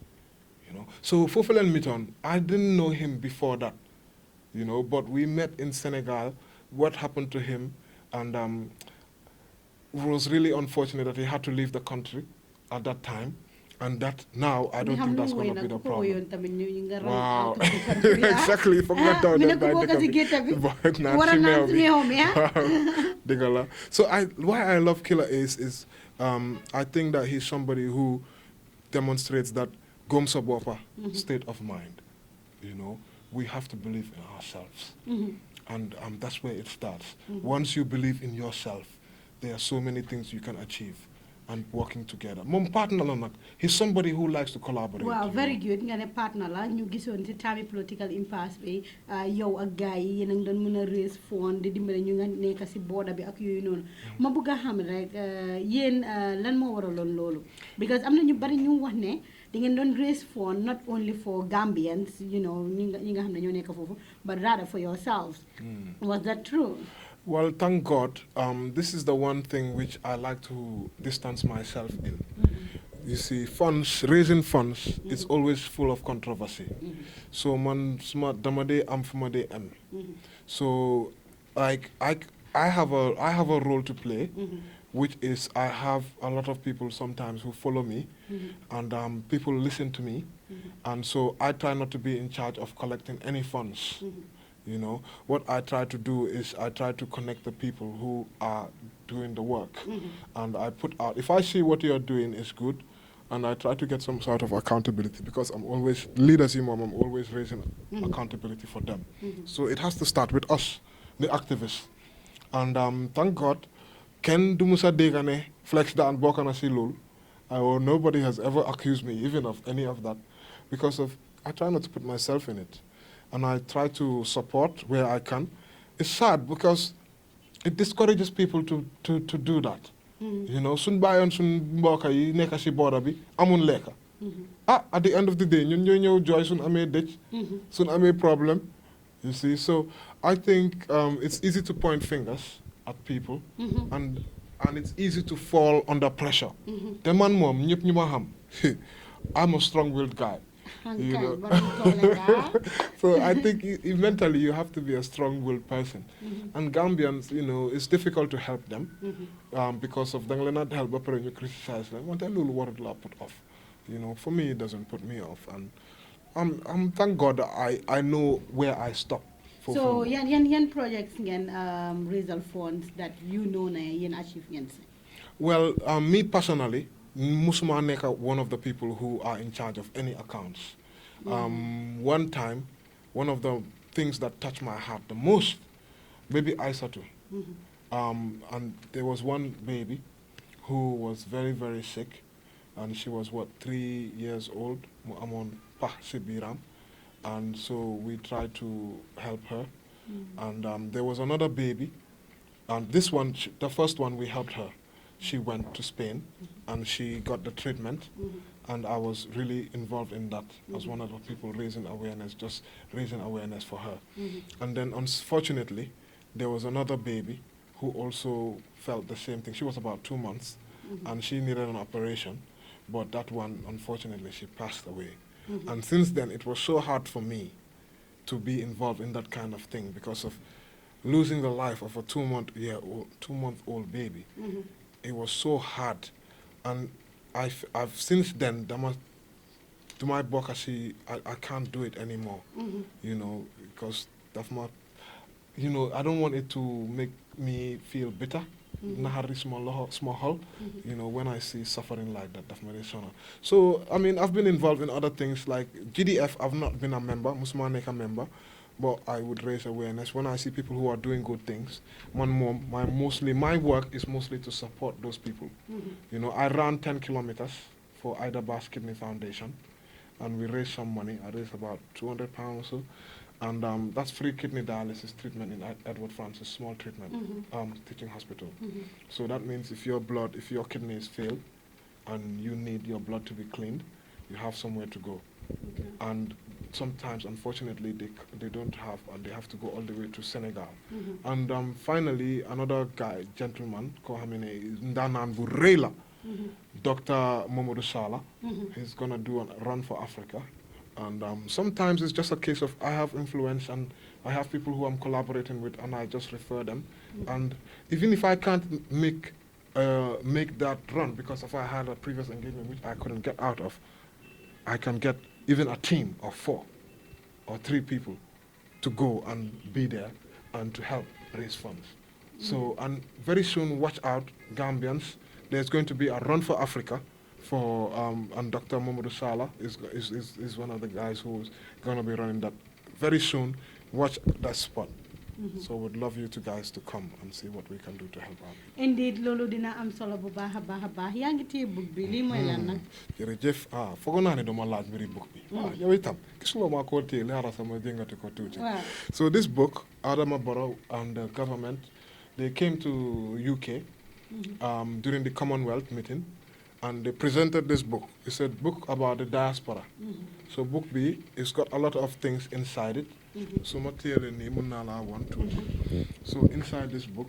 [SPEAKER 2] So Fofelen Mitton, I didn't know him before that. But we met in Senegal, what happened to him, and it was really unfortunate that he had to leave the country at that time, and that now I don't think that's going to be the problem. Wow, exactly. So why I love Killer Ace is I think that he's somebody who demonstrates that Gomsa Bopa state of mind, We have to believe in ourselves. And that's where it starts. Once you believe in yourself, there are so many things you can achieve. and working together. Mom partner la nak. He's somebody who likes to collaborate.
[SPEAKER 1] Wow, very good. Nga ne partner la ñu gisoon ci time political impasse bi yow ak gars yi yéen a ngi doon mën a raise fond di dimbale ñu nga nekk si border bi ak yooyu noonu. Ma bëgg a xam rek yéen lan moo waraloon loolu because am na ñu bari ñu wax ne di ngeen doon raise fund not only for Gambians, you know, ñi nga xam ne ñoo nekk foofu, but rather for yourselves. Was that true?
[SPEAKER 2] Well, thank God. This is the one thing which I like to distance myself in. You see, raising funds is always full of controversy. So man, damade am fumade am. So, like I have a role to play, which is I have a lot of people sometimes who follow me, and people listen to me, and so I try not to be in charge of collecting any funds. You know, what I try to do is I try to connect the people who are doing the work, and I put out, if I see what you're doing is good, and I try to get some sort of accountability, because I'm always, leaders I'm always raising accountability for them. So it has to start with us, the activists. And thank God, Ken Dumusa Degane, Flex Dan Bokana Silul, nobody has ever accused me even of any of that, because I try not to put myself in it. And I try to support where I can. It's sad because it discourages people to do that. You know, sun bayon sun mboka yi neka ci border bi amun leka. At the end of the day, ñun ñoy ñew joy sun amé dëj, sun amé problem. You see, so I think it's easy to point fingers at people, and it's easy to fall under pressure. The man mom ñep ñuma xam. I'm a strong-willed guy. You know? So I think mentally you have to be a strong-willed person. And Gambians, you know, it's difficult to help them because of them not help but when you criticize them. What a little word put off. You know, for me it doesn't put me off. And I'm thank God I know where I stop.
[SPEAKER 1] So yan projects ngeen result funds that you know na yan achieve ngeen.
[SPEAKER 2] Well, me personally, Musuma Neka, one of the people who are in charge of any accounts. One time, one of the things that touched my heart the most, baby Aisatu. And there was one baby who was very, very sick, and she was, 3 years old, Amon Pah Sibiram. And so we tried to help her. And there was another baby, and this one, the first one, we helped her. She went to Spain, and she got the treatment, and I was really involved in that as one of the people raising awareness, just raising awareness for her. And then, unfortunately, there was another baby who also felt the same thing. She was about 2 months, and she needed an operation, but that one, unfortunately, she passed away. And since then, it was so hard for me to be involved in that kind of thing because of losing the life of a 2-month-old baby. It was so hard, and I've since then, to my book, I can't do it anymore, you know, because that's my, you know, I don't want it to make me feel bitter. Nahari small hole, you know, when I see suffering like that, that's my reason. So, I mean, I've been involved in other things like GDF. I've not been a member, Musmaneka member, but I would raise awareness when I see people who are doing good things. My work is mostly to support those people. You know, I ran 10 kilometers for Ida Bass Kidney Foundation, and we raised some money. I raised about £200 or so, and that's free kidney dialysis treatment in Edward Francis, small treatment, teaching hospital. So that means if your kidneys fail, and you need your blood to be cleaned, you have somewhere to go. And sometimes, unfortunately, they don't have, and they have to go all the way to Senegal. And finally, another guy, gentleman, Kohamine Ndanan Burela, Dr. Momodou Sala, he's going to do a run for Africa. And sometimes it's just a case of I have influence and I have people who I'm collaborating with, and I just refer them. And even if I can't make that run, because if I had a previous engagement which I couldn't get out of, I can get even a team of 4 or 3 people to go and be there and to help raise funds. So, and very soon, watch out, Gambians, there's going to be a run for Africa for, and Dr. Momodou Salah is one of the guys who's going to be running that. Very soon, watch that spot. So we'd love you guys to come and see what we can do to help out.
[SPEAKER 1] Indeed, loolu dina am solo bu baax a baax yaa ngi téye book bi lii mooy lan nag.
[SPEAKER 2] jërëjëf foog naa ne dama laaj mbiri book bi. yow itam gisuloo maa koo téye leeral sama jëngati ko tuuti. So this book, Adama Barrow and the government, they came to UK during the Commonwealth meeting, and they presented this book. It's a book about the diaspora. So book B, it's got a lot of things inside it. So material ni mun naa laa want to. So inside this book,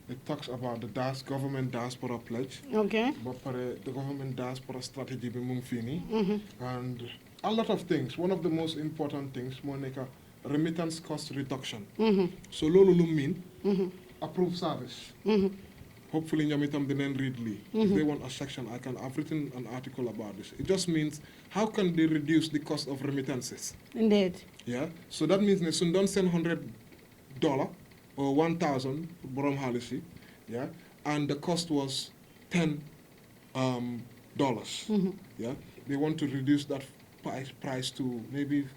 [SPEAKER 2] it talks about the government diaspora pledge.
[SPEAKER 1] Okay.
[SPEAKER 2] But the government diaspora strategy bi mu ngi fii nii. And a lot of things. One of the most important things moo nekk remittance cost reduction. So loolu lu mean approved service. Hopefully ñoom itam dinañ read lii. If they want a section, I've written an article about this. It just means how can they reduce the cost of remittances?
[SPEAKER 1] Indeed.
[SPEAKER 2] Yeah. So that means ne suñ doon seen $100 or 1,000 borom xaalis yi, yeah, and the cost was $10. Yeah. They want to reduce that price to maybe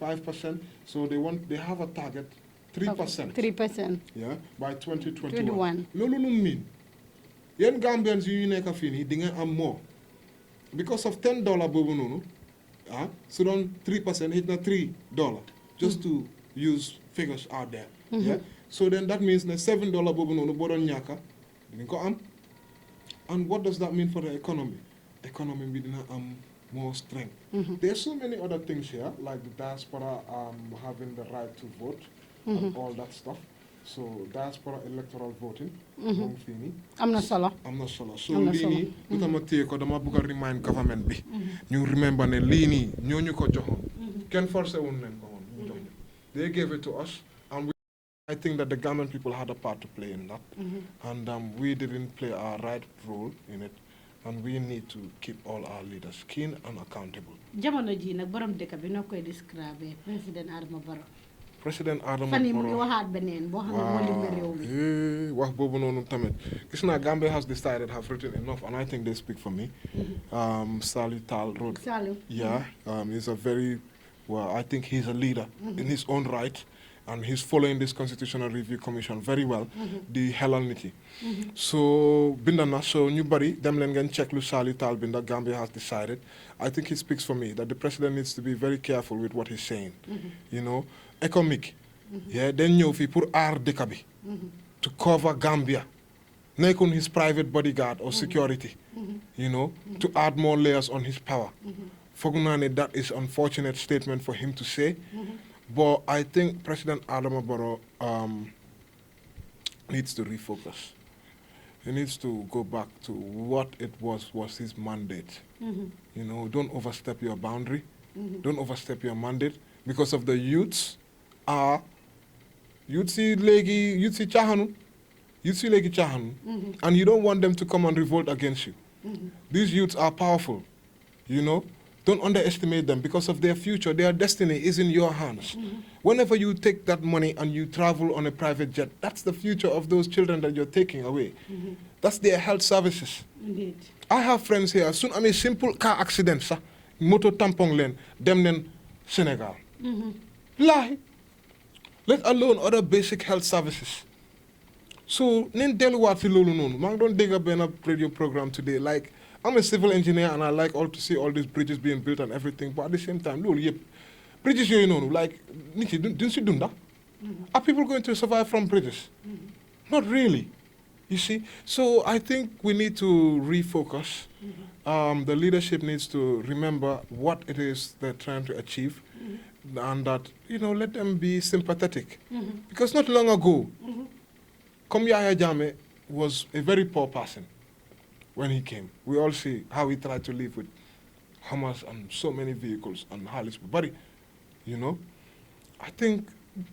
[SPEAKER 2] 5%. So they have a target 3%.
[SPEAKER 1] 3%.
[SPEAKER 2] Yeah, by 2021. Loolu lu mean yéen Gambians yu nekk fii nii di ngeen am more because of $10 boobu noonu su doon 3% hit na $3 just to use figures out there. Yeah, so then that means ne $7 boobu noonu boo doon ñàkka di nga ko am. And what does that mean for the economy? Economy bi dina am more strength. There's so many other things here, like the diaspora having the right to vote and all that stuff. So diaspora electoral voting.
[SPEAKER 1] am na solo.
[SPEAKER 2] So lii nii lu tax ma téye ko dama bëgg a remind government bi ñu remember ne lii nii ñooñu ko joxoon kenn forcé wuñ leen ko woon ñu jox ñu. They gave it to us, and I think that the Gambian people had a part to play in that, and we didn't play our right role in it. And we need to keep all our leaders keen and accountable.
[SPEAKER 1] Jamono ji nag borom dëkk bi noo koy describe President Adama Barrow.
[SPEAKER 2] President Adama Barrow
[SPEAKER 1] fan yi mu ngi waxaat beneen boo xam ne moo lim réew mi.
[SPEAKER 2] wax boobu noonu tamit gis naa Gambia has decided, have written enough, and I think they speak for me. Salih Tal wrote.
[SPEAKER 1] Salih.
[SPEAKER 2] Yeah, he's a very, well, I think he's a leader in his own right. And he's following this Constitutional Review Commission very well, the Helanity. So, Bindana, so nobody, them len check lu Salih Tal Binda, Gambia has decided. I think he speaks for me, that the president needs to be very careful with what he's saying. You know, economic. Yeah, then you fi pour aar dëkk bi to cover Gambia. Nekun his private bodyguard or security. You know, to add more layers on his power. Fogunane, that is unfortunate statement for him to say. But I think President Adama Barrow needs to refocus. He needs to go back to what it was his mandate. You know, don't overstep your boundary. Don't overstep your mandate. Because of the youths are, youth see chahanu, and you don't want them to come and revolt against you. These youths are powerful, you know. Don't underestimate them because of their future. Their destiny is in your hands. Whenever you take that money and you travel on a private jet, that's the future of those children that you're taking away. That's their health services.
[SPEAKER 1] Indeed.
[SPEAKER 2] I have friends here. Soon I mean simple car accident, motor tampon len, them nen Senegal. Lie. Let alone other basic health services. So, nen delu wat fi lolu nonu. Mang don dega ben radio program today like I'm a civil engineer and I like to see all these bridges being built and everything, but at the same time, bridges you know, like, didn't you do that? Are people going to survive from bridges? Not really, you see. So I think we need to refocus. The leadership needs to remember what it is they're trying to achieve, and that, you know, let them be sympathetic. Because not long ago, Yahya Jammeh was a very poor person. When he came, we all see how he tried to live with Hamas and so many vehicles and Halis Bari, you know. I think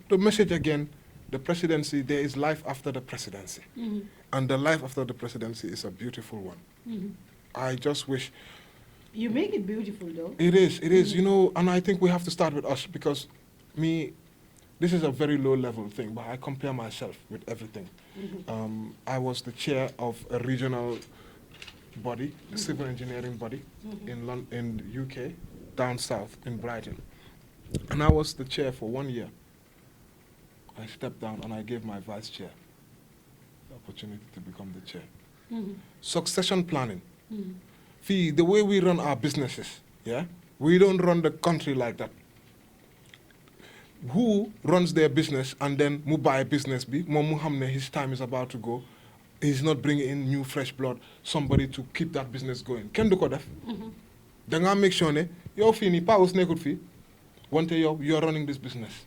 [SPEAKER 2] the message again, the presidency, there is life after the presidency. And the life after the presidency is a beautiful one. I just wish...
[SPEAKER 1] You make it beautiful though.
[SPEAKER 2] It is, you know, and I think we have to start with us because this is a very low level thing, but I compare myself with everything. I was the chair of a regional body, a civil engineering body in UK, down south in Brighton. And I was the chair for 1 year. I stepped down and I gave my vice chair the opportunity to become the chair. Succession planning. See, the way we run our businesses, yeah, we don't run the country like that. Who runs their business and then mu buy business bi moom mu xam ne his time is about to go, he's not bringing in new fresh blood, somebody to keep that business going. Kenn du ko def. Da nga make sure ne yow fii nii Paus nekkut fii wante yow you're running this business.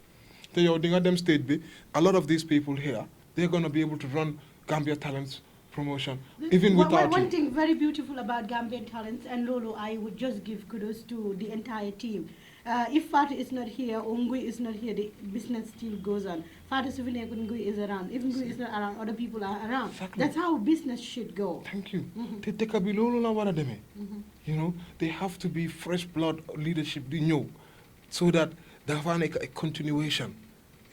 [SPEAKER 2] Te yow di nga dem stage bi, a lot of these people here, they're going to be able to run Gambia Talents promotion even without
[SPEAKER 1] one
[SPEAKER 2] you.
[SPEAKER 1] thing very beautiful about Gambian Talents, and Lolo, I would just give kudos to the entire team. If Fatu is not here or Ngui is not here, the business still goes on. Fatu Souvenir Ngui is around. If Ngui is not around, other people are around.
[SPEAKER 2] Exactly.
[SPEAKER 1] That's how business should go.
[SPEAKER 2] Thank you. Te dëkk bi loolu la war a demee. You know, they have to be fresh blood leadership di ñëw so that dafa nekk a continuation.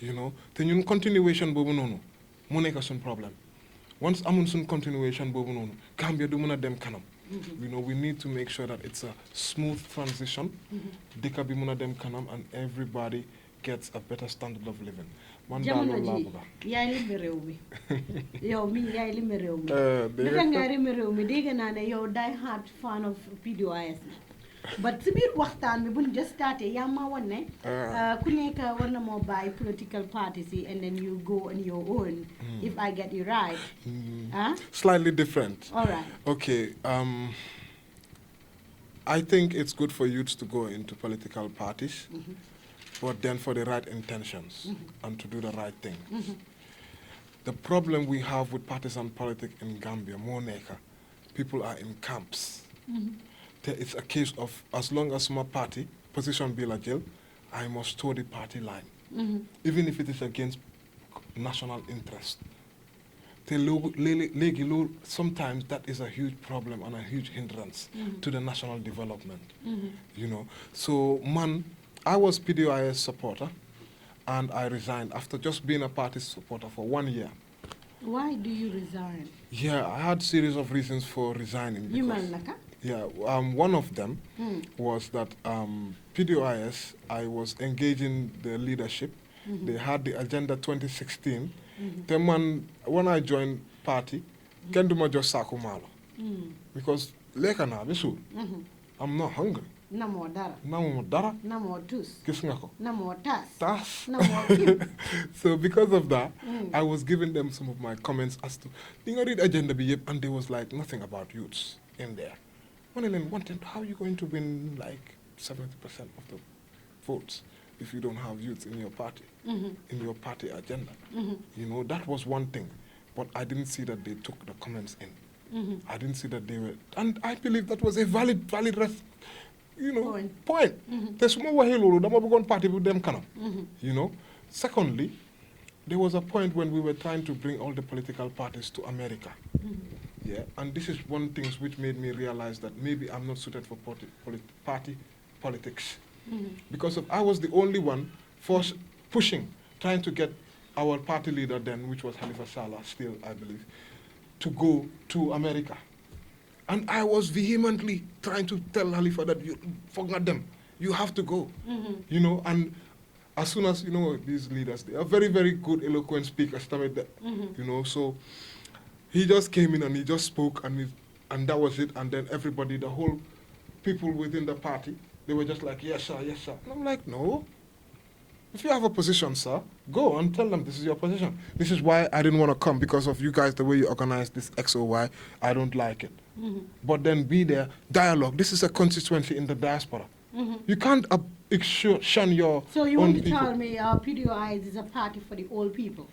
[SPEAKER 2] You know, te ñun continuation boobu noonu mu nekk suñ problème. Once amun suñ continuation boobu noonu Gambia du mën a dem kanam. You know, we need to make sure that it's a smooth transition. Dëkk bi mën a dem kanam and everybody gets a better standard of living. Man daal loolu laa bëgg.
[SPEAKER 1] Yaay limbe réew mi. Yow mi yaay limbe réew mi. Dëgg nga limbe réew mi dégg naa ne yow die hard fan of PDOIS. But si biir waxtaan bi bu ñu just starté yaa ma wan ne ku nekk war na moo bàyyi political parties and then you go on your own, if I get you right.
[SPEAKER 2] Slightly different.
[SPEAKER 1] All right.
[SPEAKER 2] Okay. I think it's good for youths to go into political parties, but then for the right intentions and to do the right thing. The problem we have with partisan politics in Gambia, more neka, people are in camps. It's a case of as long as my party position be like jail, I must toe the party line, even if it is against national interest. Sometimes that is a huge problem and a huge hindrance to the national development. You know, so I was PDOIS supporter, and I resigned after just being a party supporter for 1 year.
[SPEAKER 1] Why do you resign?
[SPEAKER 2] Yeah, I had series of reasons for resigning.
[SPEAKER 1] You malaka?
[SPEAKER 2] Yeah, one of them was that PDOIS, I was engaging the leadership. They had the Agenda 2016. Then when I joined party, kenduma just saku malo. Because leka na bisu. I'm not hungry.
[SPEAKER 1] Namo dara.
[SPEAKER 2] Namo dara.
[SPEAKER 1] Namo tus.
[SPEAKER 2] Gis nga ko.
[SPEAKER 1] Namo tas.
[SPEAKER 2] Tas.
[SPEAKER 1] Namo kim.
[SPEAKER 2] So because of that, I was giving them some of my comments as to, you know, read agenda bi yep, and there was like nothing about youths in there. How are you going to win like 70% of the votes if you don't have youth in your party, in your party agenda? You know, that was one thing. But I didn't see that they took the comments in. I didn't see that they were, and I believe that was a valid point. There's more party with them kind of, you know. Secondly, there was a point when we were trying to bring all the political parties to America. Yeah, and this is one thing which made me realize that maybe I'm not suited for party politics. Because I was the only one pushing, trying to get our party leader then, which was Halifa Sallah, still I believe, to go to America. And I was vehemently trying to tell Halifa that you forgot them, you have to go. You know, and as soon as, you know, these leaders, they are very, very good, eloquent speakers, you know, so he just came in and he just spoke and that was it. And then everybody, the whole people within the party, they were just like, yes, sir, yes, sir. And I'm like, no. If you have a position, sir, go and tell them this is your position. This is why I didn't want to come, because of you guys, the way you organize this X or Y, I don't like it. But then be there, dialogue. This is a constituency in the diaspora. You can't shun your
[SPEAKER 1] So you
[SPEAKER 2] own
[SPEAKER 1] want to
[SPEAKER 2] people.
[SPEAKER 1] tell me PDOIS is a party for the old people?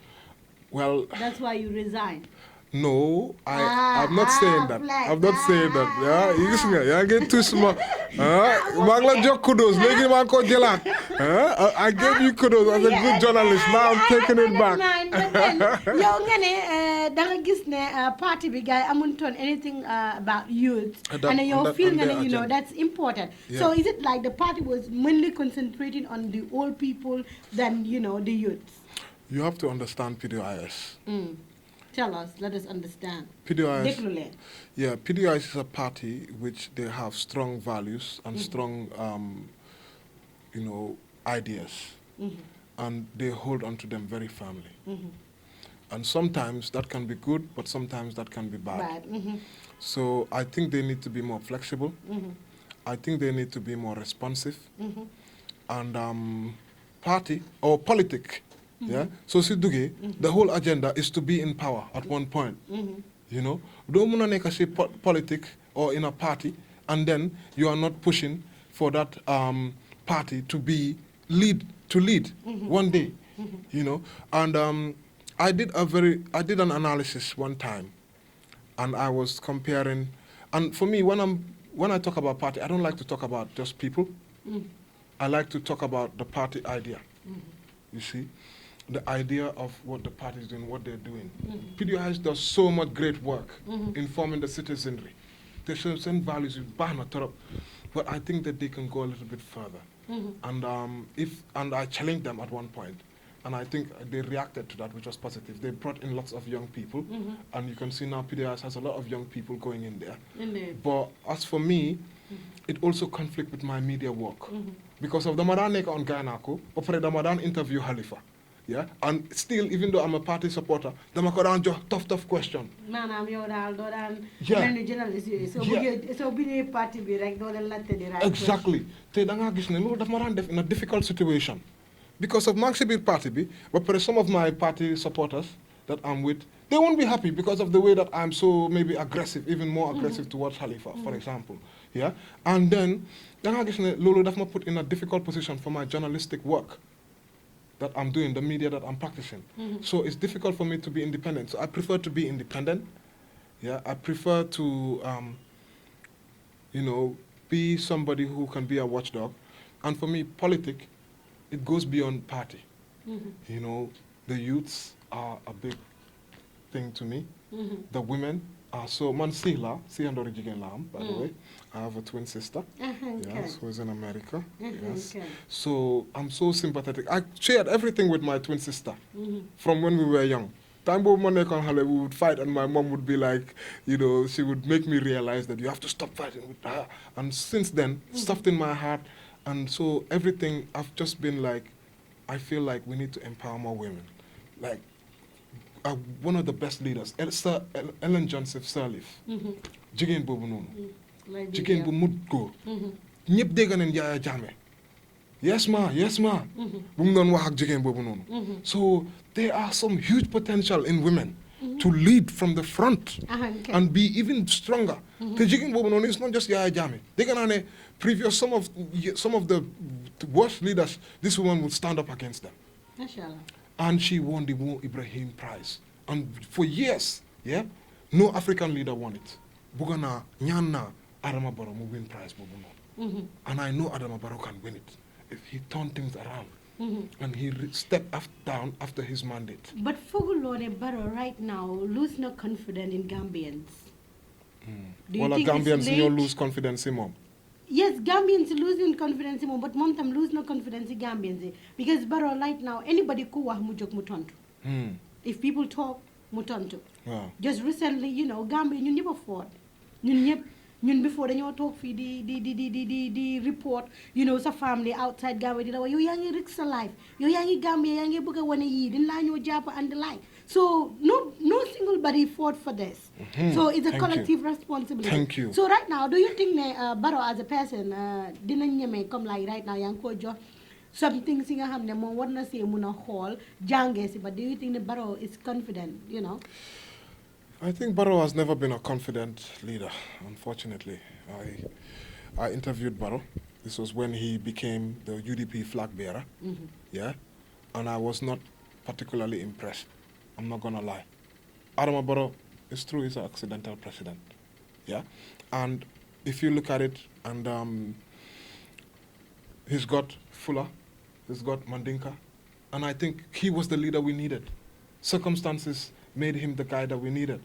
[SPEAKER 2] Well,
[SPEAKER 1] That's why you resigned.
[SPEAKER 2] no, I'm not saying that. I'm not saying that. Yeah, you listen, yeah, get too small. Magla joke kudos, legi man ko jelat. I gave you kudos as a good journalist. Now I'm taking it back.
[SPEAKER 1] Yow nga ne da nga gis ne party bi guy amuton anything about youth, and you feel nga ne, you know, that's important.
[SPEAKER 2] Yeah.
[SPEAKER 1] So is it like the party was mainly concentrating on the old people than, you know, the youths?
[SPEAKER 2] You have to understand PDOIS.
[SPEAKER 1] Tell us, let us understand.
[SPEAKER 2] PDOIS, yeah, PDOIS is a party which they have strong values and strong, you know, ideas. and they hold on to them very firmly. And sometimes that can be good, but sometimes that can be bad. So I think they need to be more flexible. I think they need to be more responsive. And party or politic, yeah. So Siduge, the whole agenda is to be in power at one point. You know, don't wanna make a politic or in a party, and then you are not pushing for that party to lead one day. You know, and I did an analysis one time, and I was comparing. And for me, when I talk about party, I don't like to talk about just people. I like to talk about the party idea. You see, the idea of what the party is doing, what they're doing. PDIS does so much great work informing the citizenry. They send values with Bahna Torop, but I think that they can go a little bit further. And I challenged them at one point, and I think they reacted to that, which was positive. They brought in lots of young people, and you can see now PDIS has a lot of young people going in there. But as for me, it also conflicts with my media work. Because of the Madan Neka on Gainako, opera the Madan interview Halifa. Yeah, and still, even though I'm a party supporter, the Makoran tough question. Exactly. In a difficult situation. Because of Maxibir Party, but some of my party supporters that I'm with, they won't be happy because of the way that I'm so maybe aggressive, even more aggressive towards Khalifa, for example. Yeah, and then Lolo that's not put in a difficult position for my journalistic work that I'm doing, the media that I'm practicing. So it's difficult for me to be independent. So I prefer to be independent. Yeah, I prefer to, you know, be somebody who can be a watchdog. And for me, politics, it goes beyond party. You know, the youths are a big thing to me. The women are so Mansila, Sihandori Jigen Lam, by the way. I have a twin sister, yes, who is in America. Yes. So I'm so sympathetic. I shared everything with my twin sister from when we were young. Time we would fight, and my mom would be like, you know, she would make me realize that you have to stop fighting with her. And since then, stuffed in my heart. And so everything, I've just been like, I feel like we need to empower more women. Like, one of the best leaders, Ellen Johnson Sirleaf, Jigen Bobu Noonu, Jigen Bu Mut Go, ñëpp dégg nañ Yaya Jammeh. Yes ma, bu mu doon wax ak Jigen Bobu Noonu. So there are some huge potential in women to lead from the front and be even stronger. The Jigen Bobu Noonu is not just Yaya Jammeh. Dégg naa ne previous some of the worst leaders, this woman would stand up against them.
[SPEAKER 1] Mashallah.
[SPEAKER 2] And she won the Mo Ibrahim Prize. And for years, yeah, no African leader won it. Bugana, Nyana, Adama Barrow will win prize. And I know Adama Barrow can win it if he turned things around. And he stepped down after his mandate.
[SPEAKER 1] But Fogulone Barrow right now lose no confidence in Gambians. Do you think
[SPEAKER 2] Gambians lose confidence in mom?
[SPEAKER 1] Yes, Gambians losing confidence in but mom tam lose no confidence in Gambians. Because Barrow right now, anybody kuwa mujok mutonto. If people talk, mutonto. Just recently, you know, Gambia, you never fought. Ñun before dañoo talk fi di report, you know, sa family outside Gambia di la wax yow yaa ngi risk sa life, yow yaa ngi Gambia yaa ngi bëgg a wane yii din laa ñoo jàpp and the like. So no single body fought for this. So it's a collective responsibility.
[SPEAKER 2] Thank you.
[SPEAKER 1] So right now, do you think Barrow as a person dinañ ñeme comme like right now yaa ngi ko jox something si nga xam ne moom war na see mun a xool jàngee si, but do you think the Barrow is confident, you know?
[SPEAKER 2] I think Barrow has never been a confident leader, unfortunately. I interviewed Barrow. This was when he became the UDP flag bearer. Yeah, and I was not particularly impressed. I'm not gonna lie. Adama Barrow, it's true, he's an accidental president. Yeah, and if you look at it, and he's got Fuller, he's got Mandinka, and I think he was the leader we needed. Circumstances made him the guy that we needed.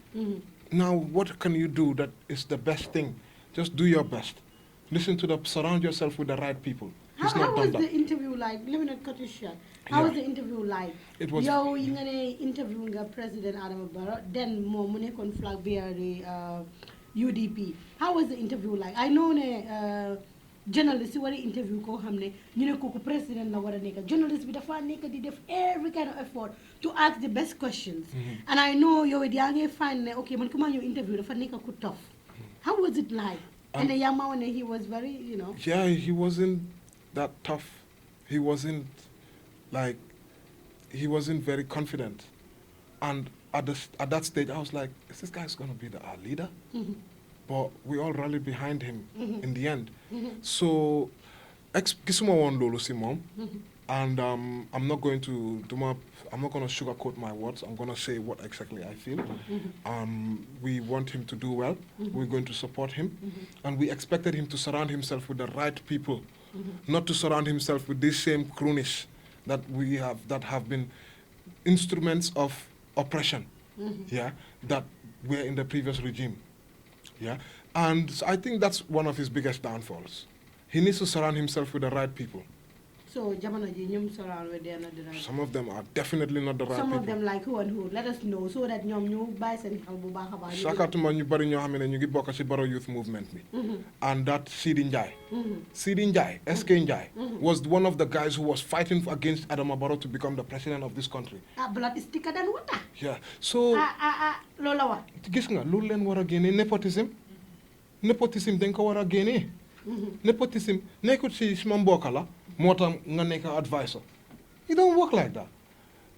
[SPEAKER 2] Now, what can you do that is the best thing? Just do your best. Surround yourself with the right people.
[SPEAKER 1] How was the interview like? Let me not cut you short. How was the interview like?
[SPEAKER 2] It was.
[SPEAKER 1] Yo, you ngane interviewing President Adama Barrow, then mo mune kon flag bearer UDP. How was the interview like? I know journalist yi war a interview koo xam ne ñu ne kooku président la war a nekk journalist bi dafa nekk di def every kind of effort to ask the best questions and I know yow it yaa ngi find ne ok man ku ma ñëw interview dafa nekk ku tough how was it like and then yaa ma wane he was very
[SPEAKER 2] yeah, he wasn't that tough. He wasn't very confident, and at that stage I was like, is this guy's gonna be our leader? But we all rallied behind him in the end. So gisuma woon loolu si moom, and I'm not going to sugarcoat my words. I'm going to say what exactly I feel. We want him to do well. We're going to support him, and we expected him to surround himself with the right people, not to surround himself with these same cronies that have been instruments of oppression, that were in the previous regime. Yeah, and so I think that's one of his biggest downfalls. He needs to surround himself with the right people.
[SPEAKER 1] So, jamono ji ñum surround with they are not the right.
[SPEAKER 2] Some of them are definitely not the right
[SPEAKER 1] people. Some
[SPEAKER 2] people.
[SPEAKER 1] of them like who and who? Let us know so that ñom ñu bay sen xel bu baaxa baax.
[SPEAKER 2] Sakatuma ñu bari ñoo xamné ñu ngi bokk ci Barrow Youth Movement bi. And that Sidi Njai. Sidi Njai, SK Njai, was one of the guys who was fighting against Adama Barrow to become the president of this country.
[SPEAKER 1] Blood is thicker than water.
[SPEAKER 2] Yeah. So
[SPEAKER 1] lola wa.
[SPEAKER 2] Gis nga lu leen wara gëné nepotism. Nepotism dañ ko wara gëné. Nepotism nekkut ci suma mbokk la motam nga nekk advisor. It don't work like that.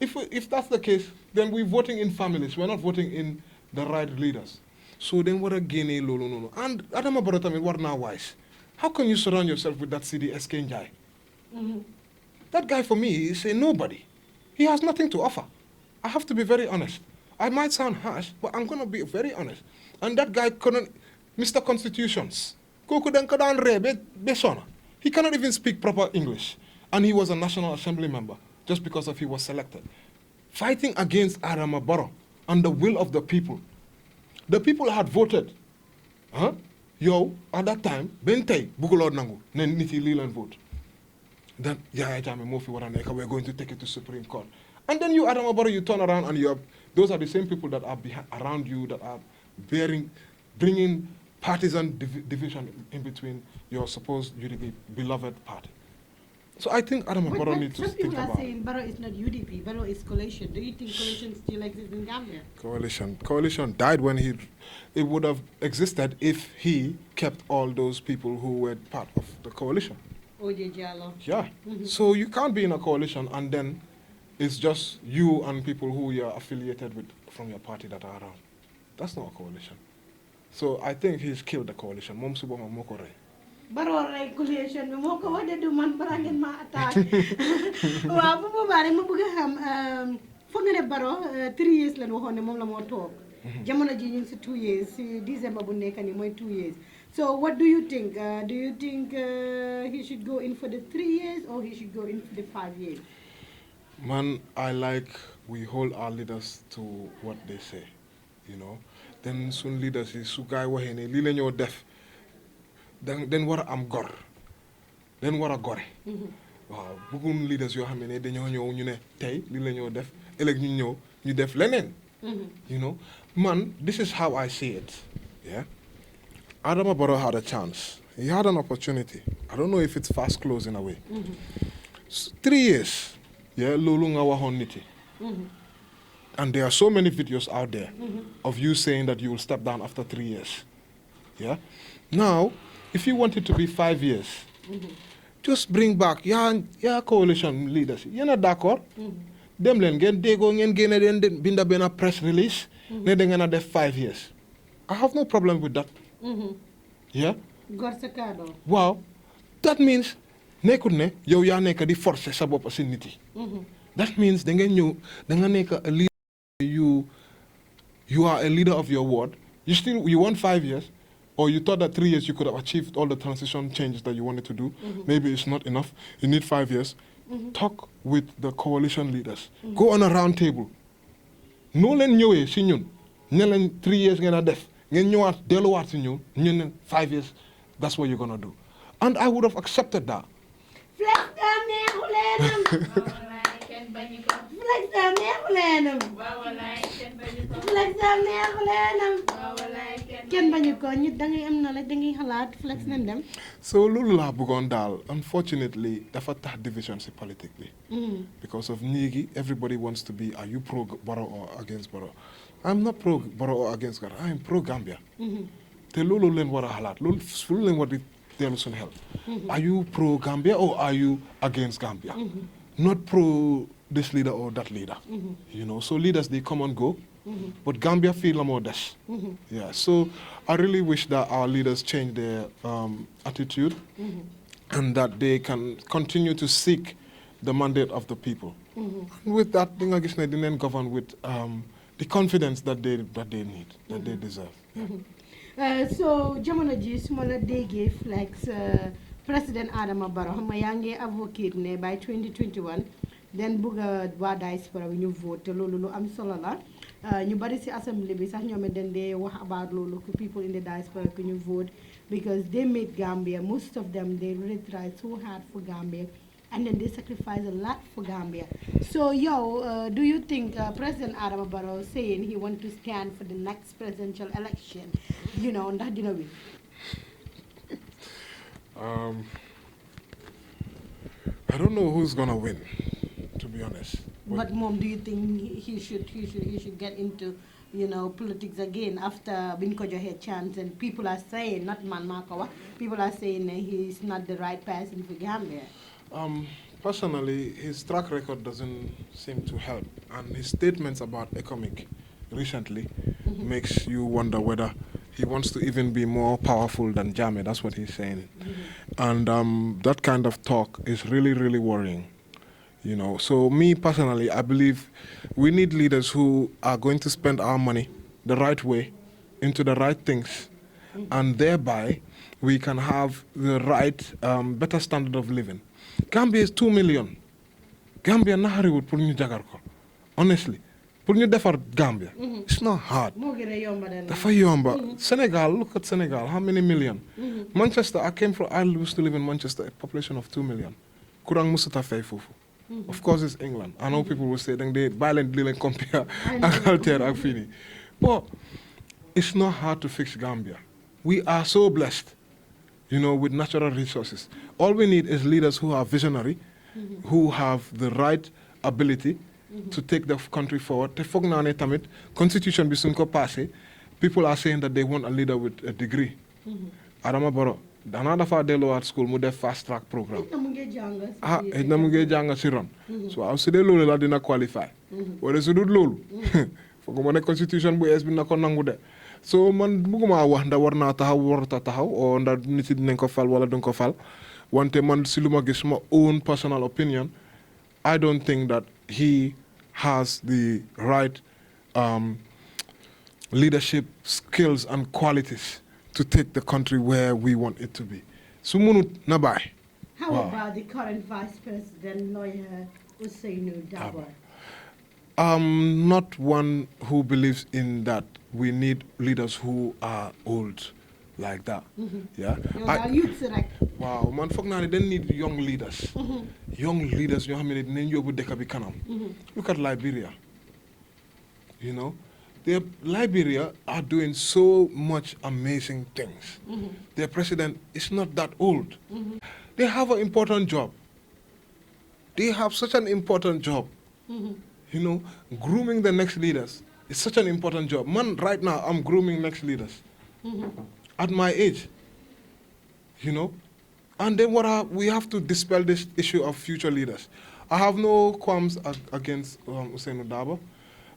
[SPEAKER 2] If that's the case, then we're voting in families. We're not voting in the right leaders. So then what again lolo no. And Adama Barrow tamit war na wise. How can you surround yourself with that CD SK Njai? That guy for me is a nobody. He has nothing to offer. I have to be very honest. I might sound harsh, but I'm going to be very honest. And that guy couldn't, Mr. Constitutions, he cannot even speak proper English. And he was a National Assembly member just because he was selected. Fighting against Adama Barrow and the will of the people. The people had voted. Yo, at that time, Bentay, Bugulod Nangu, Niti Leland vote. Then, we're going to take it to Supreme Court. And then you, Adama Barrow, you turn around and those are the same people that are around you that are bringing partisan division in between your supposed UDP beloved party. So I think Adama Barrow needs to think about it. Some people are
[SPEAKER 1] saying Barrow is not UDP, Barrow is coalition. Do you think coalition still exists in Gambia?
[SPEAKER 2] Coalition died when it would have existed if he kept all those people who were part of the coalition.
[SPEAKER 1] Oje Diallo.
[SPEAKER 2] Yeah. So you can't be in a coalition and then it's just you and people who you're affiliated with from your party that are around. That's not a coalition. So I think he's killed the coalition. Mom suba ma moko rey.
[SPEAKER 1] Barrow rey coalition bi moko wade du man bara ngeen ma attaque. Waaw bu boobaa rek ma bëgg xam foog nga ne Barrow 3 years lañ waxoon ne moom la moo toog. Jamono ji ñu ngi si 2 years si December bu nekk ni mooy 2 years. So what do you think? Do you think he should go in for the 3 years or he should go in for the 5 years?
[SPEAKER 2] Man, we hold our leaders to what they say, you know. Then soon leaders is su gaay waxee ne lii la ñoo def then war a am gor then war a gore waaw bëggum leaders yoo xam ne dañoo ñëw ñu ne tey lii la ñoo def ëllëg ñu ñëw ñu def leneen you know. Man, this is how I see it. Yeah, Adama Barrow had a chance. He had an opportunity. I don't know if it's fast closing away. 3 years. Yeah, loolu nga waxoon niti. And there are so many videos out there of you saying that you will step down after 3 years. Yeah? Now, if you want it to be 5 years, just bring back your coalition leaders. You're not d'accord? Dem len ngeen déggoo ngeen génne den binda benn press release ne da ngeen a def 5 years. I have no problem with that. Yeah? Wow. That means nekkul ne yow yaa nekk di forcer sa bopp si nit yi. That means da ngeen ñëw da nga nekk a leader. You are a leader of your ward. You want 5 years, or you thought that 3 years you could have achieved all the transition changes that you wanted to do. Maybe it's not enough. You need 5 years. Talk with the coalition leaders. Go on a round table. No len ñëwee si ñun ne leen 3 years ngeen a def ngeen ñëwaat delluwaat si ñun ñu ne 5 years. That's what you're gonna do, and I would have accepted that.
[SPEAKER 1] Flex them neexu leenam. Flex them neexu leenam. Flex them neexu leenam. kenn bañu ko nit da ngay am knowledge da ngay xalaat flex nañ dem.
[SPEAKER 2] So loolu laa bëggoon daal unfortunately dafa tax division si politique bi. Because of ñii everybody wants to be, are you pro Barrow or against Barrow? I'm not pro Barrow or against Barrow. I'm pro Gambia. te loolu leen war a xalaat loolu leen war di dellu suñu xel. Are you pro Gambia or are you against Gambia? Not pro this leader or that leader. You know, so leaders they come and go. But Gambia feel la more dash. Yeah, so I really wish that our leaders change their attitude and that they can continue to seek the mandate of the people. And with that, they then govern with the confidence that they need, that they deserve.
[SPEAKER 1] So jamono ji su ma la déggee flex président Adama Barrow xam nga yaa ngi advocate ne by 2021 then bugg a waa diaspora bi ñu vote te loolu lu am solo la ñu bari ci assembly bi sax ñoom dañ dee wax about loolu ku people in the diaspora ku ñu vote because they made Gambia, most of them they really tried so hard for Gambia and then they sacrifice a lot for Gambia. So do you think President Adama Barrow saying he want to stand for the next presidential election, you know, ndax dina win?
[SPEAKER 2] I don't know who's gonna win, to be honest.
[SPEAKER 1] But Mom, do you think he should get into, you know, politics again after Binkojo had chance and people are saying, not Man Makawa, people are saying that he's not the right person for Gambia?
[SPEAKER 2] Personally, his track record doesn't seem to help, and his statements about economic recently makes you wonder whether he wants to even be more powerful than Jammeh. That's what he's saying. And that kind of talk is really, really worrying. You know, so me personally, I believe we need leaders who are going to spend our money the right way into the right things, and thereby we can have the right, better standard of living. Gambia is 2 million. Gambia nahariwut pour ñu jagar ko. Honestly, pour ñu defar Gambia, it's not hard. Dafa yomba. Senegal, look at Senegal, how many million? Manchester, I used to live in Manchester, a population of 2 million. Kurang musuta fay fofu. Of course, it's England. I know people will say that they violently compare Angleterre and Fini. But it's not hard to fix Gambia. We are so blessed, you know, with natural resources. All we need is leaders who are visionary, who have the right ability to take the country forward. Te foog naa ne tamit constitution bi suñ ko passé, people are saying that they want a leader with a degree. Adama Barrow, danaa dafa delluwaat school mu def fast track programme. Na mu ngi jàng si ron. So waaw su dee loolu la dina qualify. Wala su dul loolu. Foog ma ne constitution bu ees bi na ko nangu de. So man bëgguma wax ndax war naa taxaw warata taxaw o ndax nit yi dinañ ko fal wala duñ ko fal. Wante man si lu ma gis my own personal opinion, I don't think that he has the right leadership skills and qualities to take the country where we want it to be. Su munut na bay.
[SPEAKER 1] How about the current Vice President, lawyer Ousainou Darboe?
[SPEAKER 2] Not one who believes in that we need leaders who are old like that. Yeah. Wow, man foog naa ne dañ need young leaders. Young leaders ñoo xam ne dinañ yóbbu dëkk bi kanam. Look at Liberia. You know, Liberia are doing so much amazing things. Their president is not that old. They have an important job. They have such an important job. You know, grooming the next leaders is such an important job. Man, right now, I'm grooming next leaders. At my age. You know? And then we have to dispel this issue of future leaders. I have no qualms against Ousainou Darboe.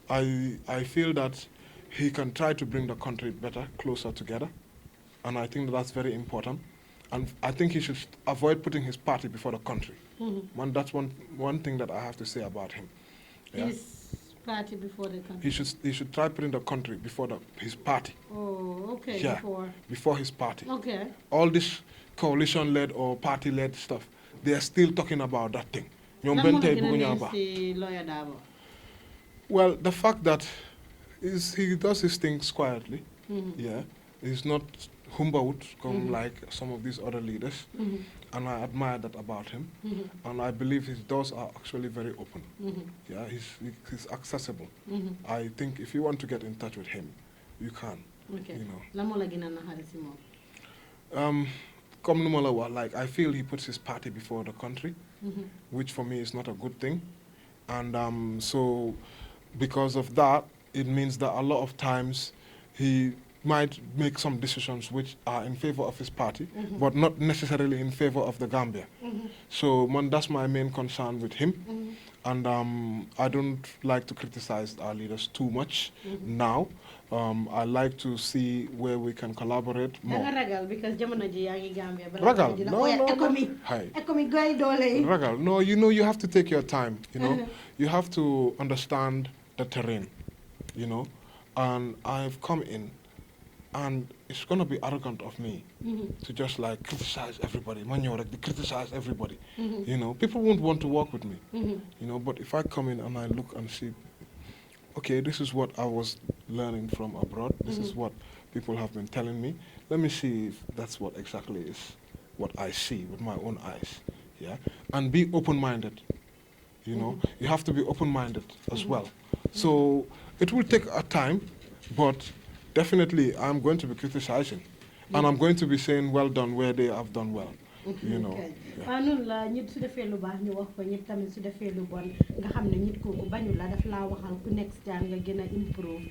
[SPEAKER 2] I feel that he can try to bring the country better, closer together. And I think that's very important. And I think he should avoid putting his party before the country. That's one thing that I have to say about him. Yeah.
[SPEAKER 1] His party before the country?
[SPEAKER 2] He should try putting the country before his party.
[SPEAKER 1] Oh, okay.
[SPEAKER 2] Yeah, before his party.
[SPEAKER 1] Okay.
[SPEAKER 2] All this coalition-led or party-led stuff, they are still talking about that thing.
[SPEAKER 1] Lawyer Darboe?
[SPEAKER 2] Well, the fact that he does his things quietly, yeah, he's not humbled like some of these other leaders, and I admire that about him, and I believe his doors are actually very open. Yeah, he's accessible. I think if you want to get in touch with him, you can.
[SPEAKER 1] Okay.
[SPEAKER 2] You know.
[SPEAKER 1] Lan moo la gën a naxari si moom.
[SPEAKER 2] Comme nu ma la wax, like I feel he puts his party before the country, which for me is not a good thing, and so because of that, it means that a lot of times he might make some decisions which are in favor of his party, but not necessarily in favor of the Gambia. So that's my main concern with him. And I don't like to criticize our leaders too much now. I like to see where we can collaborate more.
[SPEAKER 1] Ragal, because jamono ji yaa ngi Gambia.
[SPEAKER 2] Ragal, no.
[SPEAKER 1] Ekomi goy doole.
[SPEAKER 2] Ragal, no, you have to take your time, You have to understand the terrain, And I've come in, and it's going to be arrogant of me to just like criticize everybody. Criticize everybody. People won't want to work with me. But if I come in and I look and see, okay, this is what I was learning from abroad. This is what people have been telling me. Let me see if that's what exactly is what I see with my own eyes. Yeah, and be open-minded. You have to be open-minded as well. So it will take a time, but definitely I'm going to be criticizing, and I'm going to be saying well done where they have done well.
[SPEAKER 1] noonu la nit su defee lu baax ñu wax ko nit tamit su defee lu bon nga xam ne nit kooku bañu la daf laa waxal ku next time nga gën a improve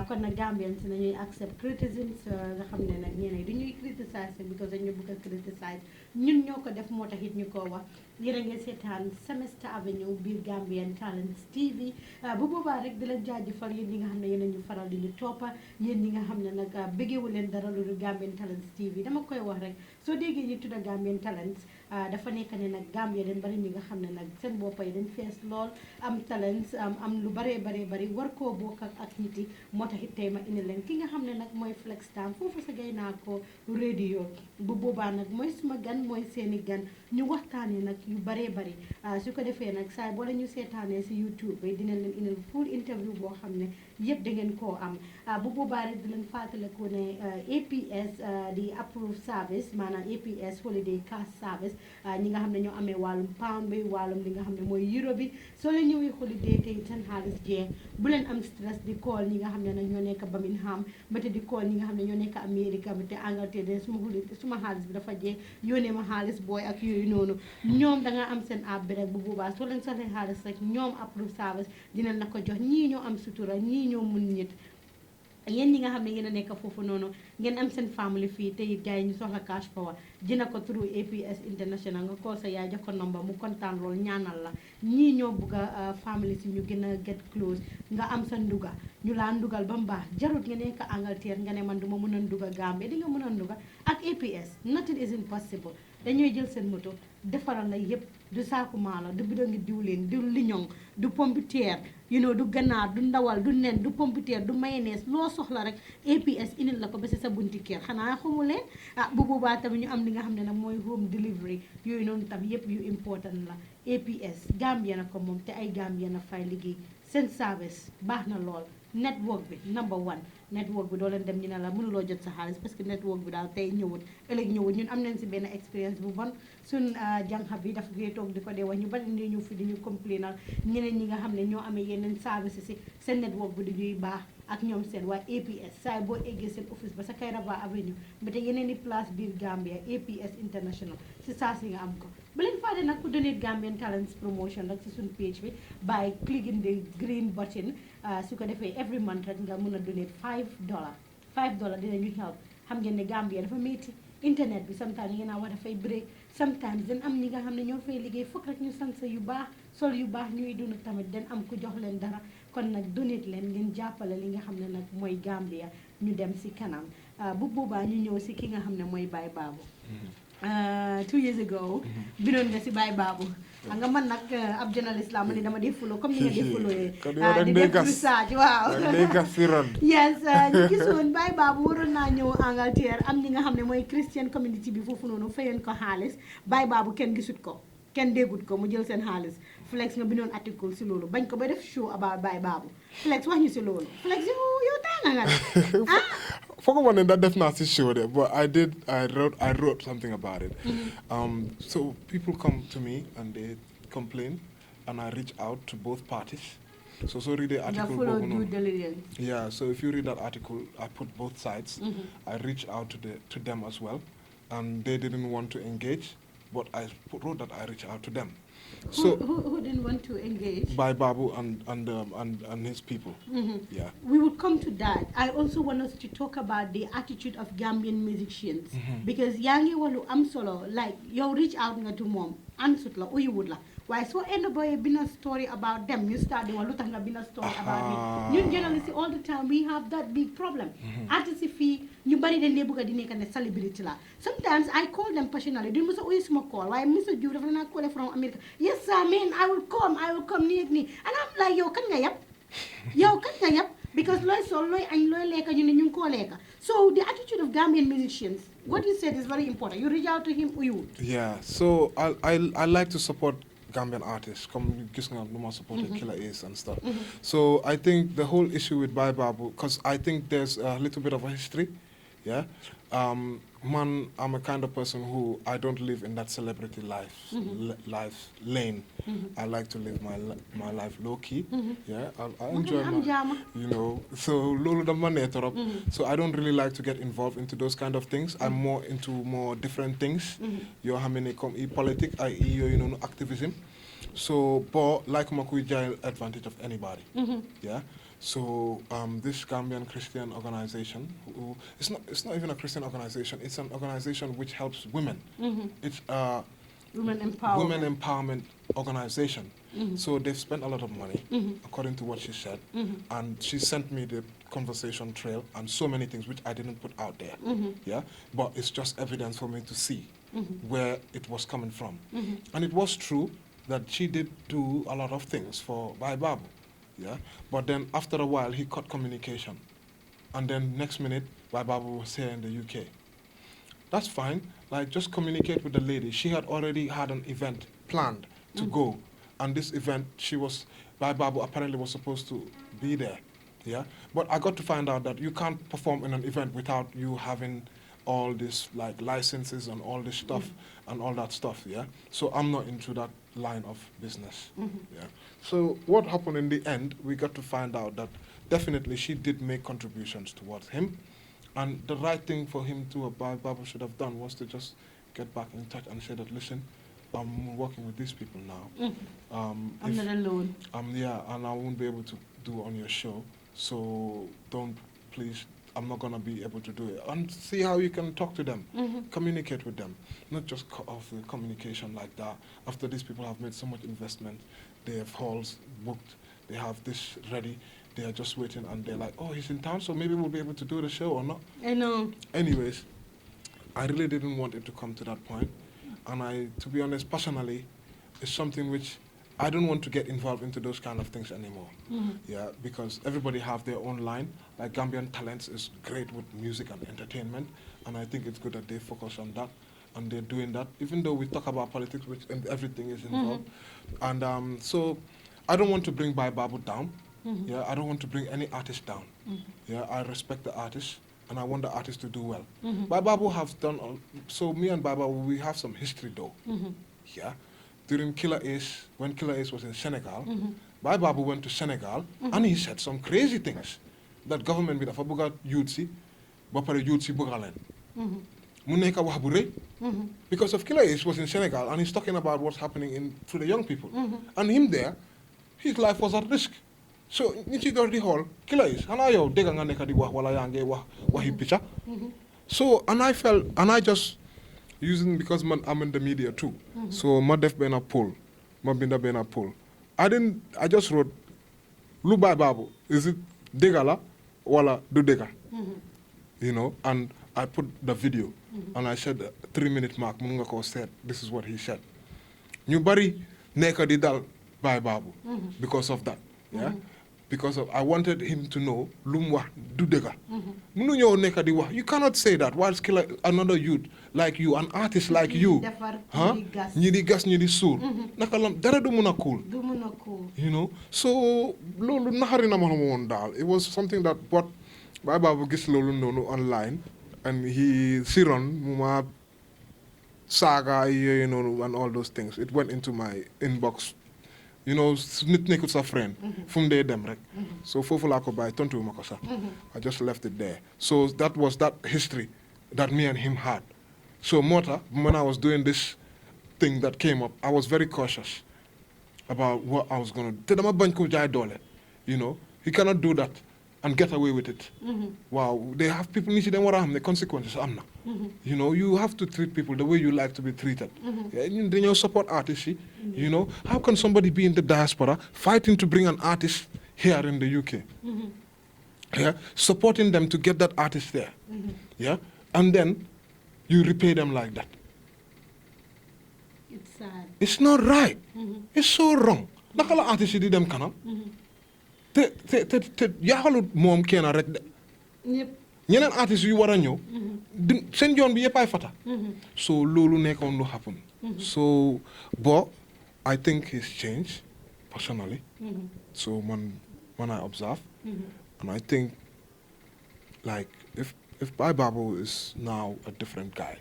[SPEAKER 1] kon nag Gambians nañuy accept criticism nga xam ne nag ñeneen du ñuy criticize because dañu bëgg a criticize ñun ñoo ko def moo tax it ñu ko wax yéen a ngi seetaan Semester Avenue biir Gambian Talents TV bu boobaa rek di leen jaajëfal yéen ñi nga xam ne yéen a ñu faral di ñu toppa yéen ñi nga xam ne nag bëggewu leen dara lu Gambian Talents TV dama koy wax rek soo déggee ñu tudda Gambian Talents dafa nekk ne nag Gambia dañ bari ñi nga xam ne nag seen boppa yi dañ fees lool am talents am lu baree bari war koo bokk ak nit yi moo tax it tey ma indi leen ki nga xam ne nag mooy Flex Time foofu sa gay naa ko radio bu boobaa nag mooy suma gan mooy seeni gan ñu waxtaanee nag yu baree bari su ko defee nag saa boo la ñu seetaanee si YouTube bi dinañ leen indil full interview boo xam ne yëpp da ngeen koo am bu boobaa rek di leen fàttaliku ne APS di approved service maanaam APS holiday cash service ñi nga xam ne ñoo amee wàllum pound bi wàllum li nga xam ne mooy euro bi soo leen ñëwee holiday tey seen xaalis jeex bu leen am stress di call ñi nga xam ne nag ñoo nekk Birmingham ba te di call ñi nga xam ne ñoo nekk Amérique ba te Angleterre suma xaalis bi dafa jeex yónnee ma xaalis booy ak yooyu noonu ñoom da nga am seen app bi rek bu boobaa soo leen soxlee xaalis rek ñoom approved service dinañ la ko jox ñii ñoo am sutura ñii ñoo mun nit yéen ñi nga xam ne yéen a nekk foofu noonu ngeen am seen family fii te it gars yi ñu soxla cash power dina ko through APS international nga call sa yaay jox ko number mu kontaan lool ñaanal la ñii ñoo bugg a family si ñu gën a get close nga am sa nduga ñu laa ndugal ba mu baax jarut nga nekk Angleterre nga ne man duma mën a nduga Gambie di nga mën a nduga ak APS nothing is impossible dañuy jël seen moto defaral la yëpp du saaku maalo du bidongi diwlin du liñoŋ du pompiteer du ganaar du ndawal du nen du pompiteer du mayonnaise loo soxla rek APS indil la ko ba si sa bunti kër xanaa xamu leen bu boobaa tamit ñu am li nga xam ne nag mooy home delivery yooyu noonu tam yëpp yu important la APS Gambia na ko moom te ay Gambia na fay liggéey seen service baax na lool network bi number one network bi doo leen dem ñu ne la mënuloo jot sa xaalis parce que network bi daal tey ñëwut ëllëg ñëwut ñun am nañ si benn expérience bu bon suñ jànxa bi dafa koy toog di ko dee wax ñu bari ndi ñu fi di ñu complainal ñeneen ñi nga xam ne ñoo amee yeneen service si seen network bi di ñuy baax ak ñoom seen waa APS saa boo eggee seen office ba sa Kairaba Avenue ba te yeneen i place biir Gambia APS international si saa si nga am ko bu leen fàtte nag ku donate Gambian Talents promotion rek si suñ page bi by clicking the green button su ko defee every month rek nga mun a donate $5 dinañu help xam ngeen ne Gambia dafa métti internet bi sometimes ngeen a war dafay break sometimes den am ñi nga xam ne ñoo fay liggéey fokk rek ñu sanse yu baax sol yu baax ñuy dund tamit den am ku jox leen dara kon nag donate leen ngeen jàppale li nga xam ne nag mooy Gambia ñu dem si kanam bu boobaa ñu ñëw si ki nga xam ne mooy Baye Babou 2 years ago binoon nga si Baye Babou xam nga man nag ab journaliste la ma ne dama dee follow comme ni nga dee follow di def research waaw yes ñu gisoon Baye Babou waroon naa ñëw Angleterre am ñi nga xam ne mooy Christian community bi foofu noonu fayoon ko xaalis Baye Babou kenn gisut ko kenn déggut ko mu jël seen xaalis Flex nga bindoon article si loolu bañ ko ba def show about Baye Babou Flex wax ñu si loolu Flex yow tànga nga
[SPEAKER 2] Forgot that definitely showed it, but I wrote something about it. So people come to me and they complain, and I reach out to both parties, So read the article.
[SPEAKER 1] Follow due diligence.
[SPEAKER 2] Yeah, so if you read that article, I put both sides. I reached out to them as well, and they didn't want to engage, but I wrote that I reached out to them.
[SPEAKER 1] Who didn't want to engage?
[SPEAKER 2] By Babu and his people. Yeah.
[SPEAKER 1] We will come to that. I also want us to talk about the attitude of Gambian musicians because yangi walu am solo like you reach out nga to mom ansut la uyu would la. Why so end boy been a story about them? You start the one lutanga been a story about me. New journalists all the time we have that big problem. Artists fee you body the lebuga di nekane celebrity la. Sometimes I call them personally. Do you must always smoke call? Why Mr. Jude when I call from America? Yes, sir, man, I will come near me. And I'm like, yo, can you yap? Because loy so loy and loy leka you call leka. So the attitude of Gambian musicians, what you said is very important. You reach out to him, you.
[SPEAKER 2] Yeah, so I like to support Gambian artists, come support Killer Ace and stuff. So I think the whole issue with Bai Babu, because I think there's a little bit of a history, yeah. Man, I'm a kind of person who I don't live in that celebrity life lane. I like to live my life low key. Yeah, I enjoy you know. So so I don't really like to get involved into those kind of things. I'm more into more different things. You how many come politics, you know, activism. So, but like Makuija advantage of anybody. Yeah. So this Gambian Christian organization, it's not even a Christian organization. It's an organization which helps women. It's a women empowerment organization. So they've spent a lot of money, according to what she said, and she sent me the conversation trail and so many things which I didn't put out there. Yeah, but it's just evidence for me to see where it was coming from, and it was true that she did do a lot of things for Bai Babu. Yeah, but then after a while he cut communication, and then next minute Bai Babu was here in the UK. That's fine. Like just communicate with the lady. She had already had an event planned to go, and this event Bai Babu apparently was supposed to be there. Yeah, but I got to find out that you can't perform in an event without you having all this like licenses and all this stuff and all that stuff. Yeah, so I'm not into that line of business. Yeah. So what happened in the end, we got to find out that definitely she did make contributions towards him, and the right thing for him to Babu should have done was to just get back in touch and say that, listen, I'm working with these people now.
[SPEAKER 1] I'm not alone.
[SPEAKER 2] Yeah, and I won't be able to do on your show, so don't, please, I'm not going to be able to do it. And see how you can talk to them, communicate with them, not just cut off the communication like that. After these people have made so much investment, they have halls booked, they have this ready, they are just waiting, and they're like, oh, he's in town, so maybe we'll be able to do the show or not.
[SPEAKER 1] I know.
[SPEAKER 2] Anyways, I really didn't want it to come to that point. And to be honest, personally, it's something which I don't want to get involved into those kind of things anymore. Yeah, because everybody have their own line. Like Gambian Talents is great with music and entertainment, and I think it's good that they focus on that, and they're doing that, even though we talk about politics, and everything is involved. And so I don't want to bring Bai Babu down. Yeah, I don't want to bring any artist down. Yeah, I respect the artist, and I want the artist to do well. Bai Babu have done, so me and Bai Babu, we have some history though. Yeah. During Killer Ace, when Killer Ace was in Senegal, Bai Babu went to Senegal, and he said some crazy things that government bi dafa bëgg youth si ba pare youth si bëgg leen mu nekk wax bu rëy because of Killer Ace was in Senegal, and he's talking about what's happening to the young people, and him there, his life was at risk. So nit yi door di xool Killer Ace xanaa yow dégg nga nekk di wax wala yaa ngi wax waxi picca. So and I just using, because I'm in the media too. So ma def benn poll, ma binda benn poll. I just wrote lu Bai Babu, is it dëgg la wala du dëgg? You know, and I put the video, and I said 3-minute mark mun nga ko seet, this is what he said. Ñu bari nekk di dal Bai Babu because of that. Yeah. Because I wanted him to know lu mu wax du dëgg. Munu ñëw nekk di wax, you cannot say that whilst kill another youth like you, an artist like you, ñi di gas ñi di suul, naka lam dara du mun a cool. You know, so loolu naxari na ma woon daal. It was something that what Bai Babu gis loolu noonu online, and he siron mu ma saaga yooyu noonu and all those things. It went into my inbox you know nit nekkul sa friend fu mu dee dem rek so foofu laa ko bàyyi tontuwuma ko sax I just left it there so that was that history that me and him had so moo tax when I was doing this thing that came up I was very cautious about what I was gonna do te dama bañ ko jaay doole you know he cannot do that and get away with it wow they have people nit yi dem war a xam ne consequences am na you know you have to treat people the way you like to be treated ñun dañoo support artists yi you know how can somebody be in the diaspora fighting to bring an artist here in the UK yeah supporting them to get that artist there yeah and then you repay them like that
[SPEAKER 1] It's sad.
[SPEAKER 2] it's not right it's so wrong naka la artist yi di dem kanam te yaaxalut moom kenn rek de
[SPEAKER 1] Yep.
[SPEAKER 2] ñeneen artistes yu war a ñëw seen yoon bi yëpp ay fata so loolu nekkoon lu happen so but I think he's changed personally so when I observe and I think like if Bible is now a different guy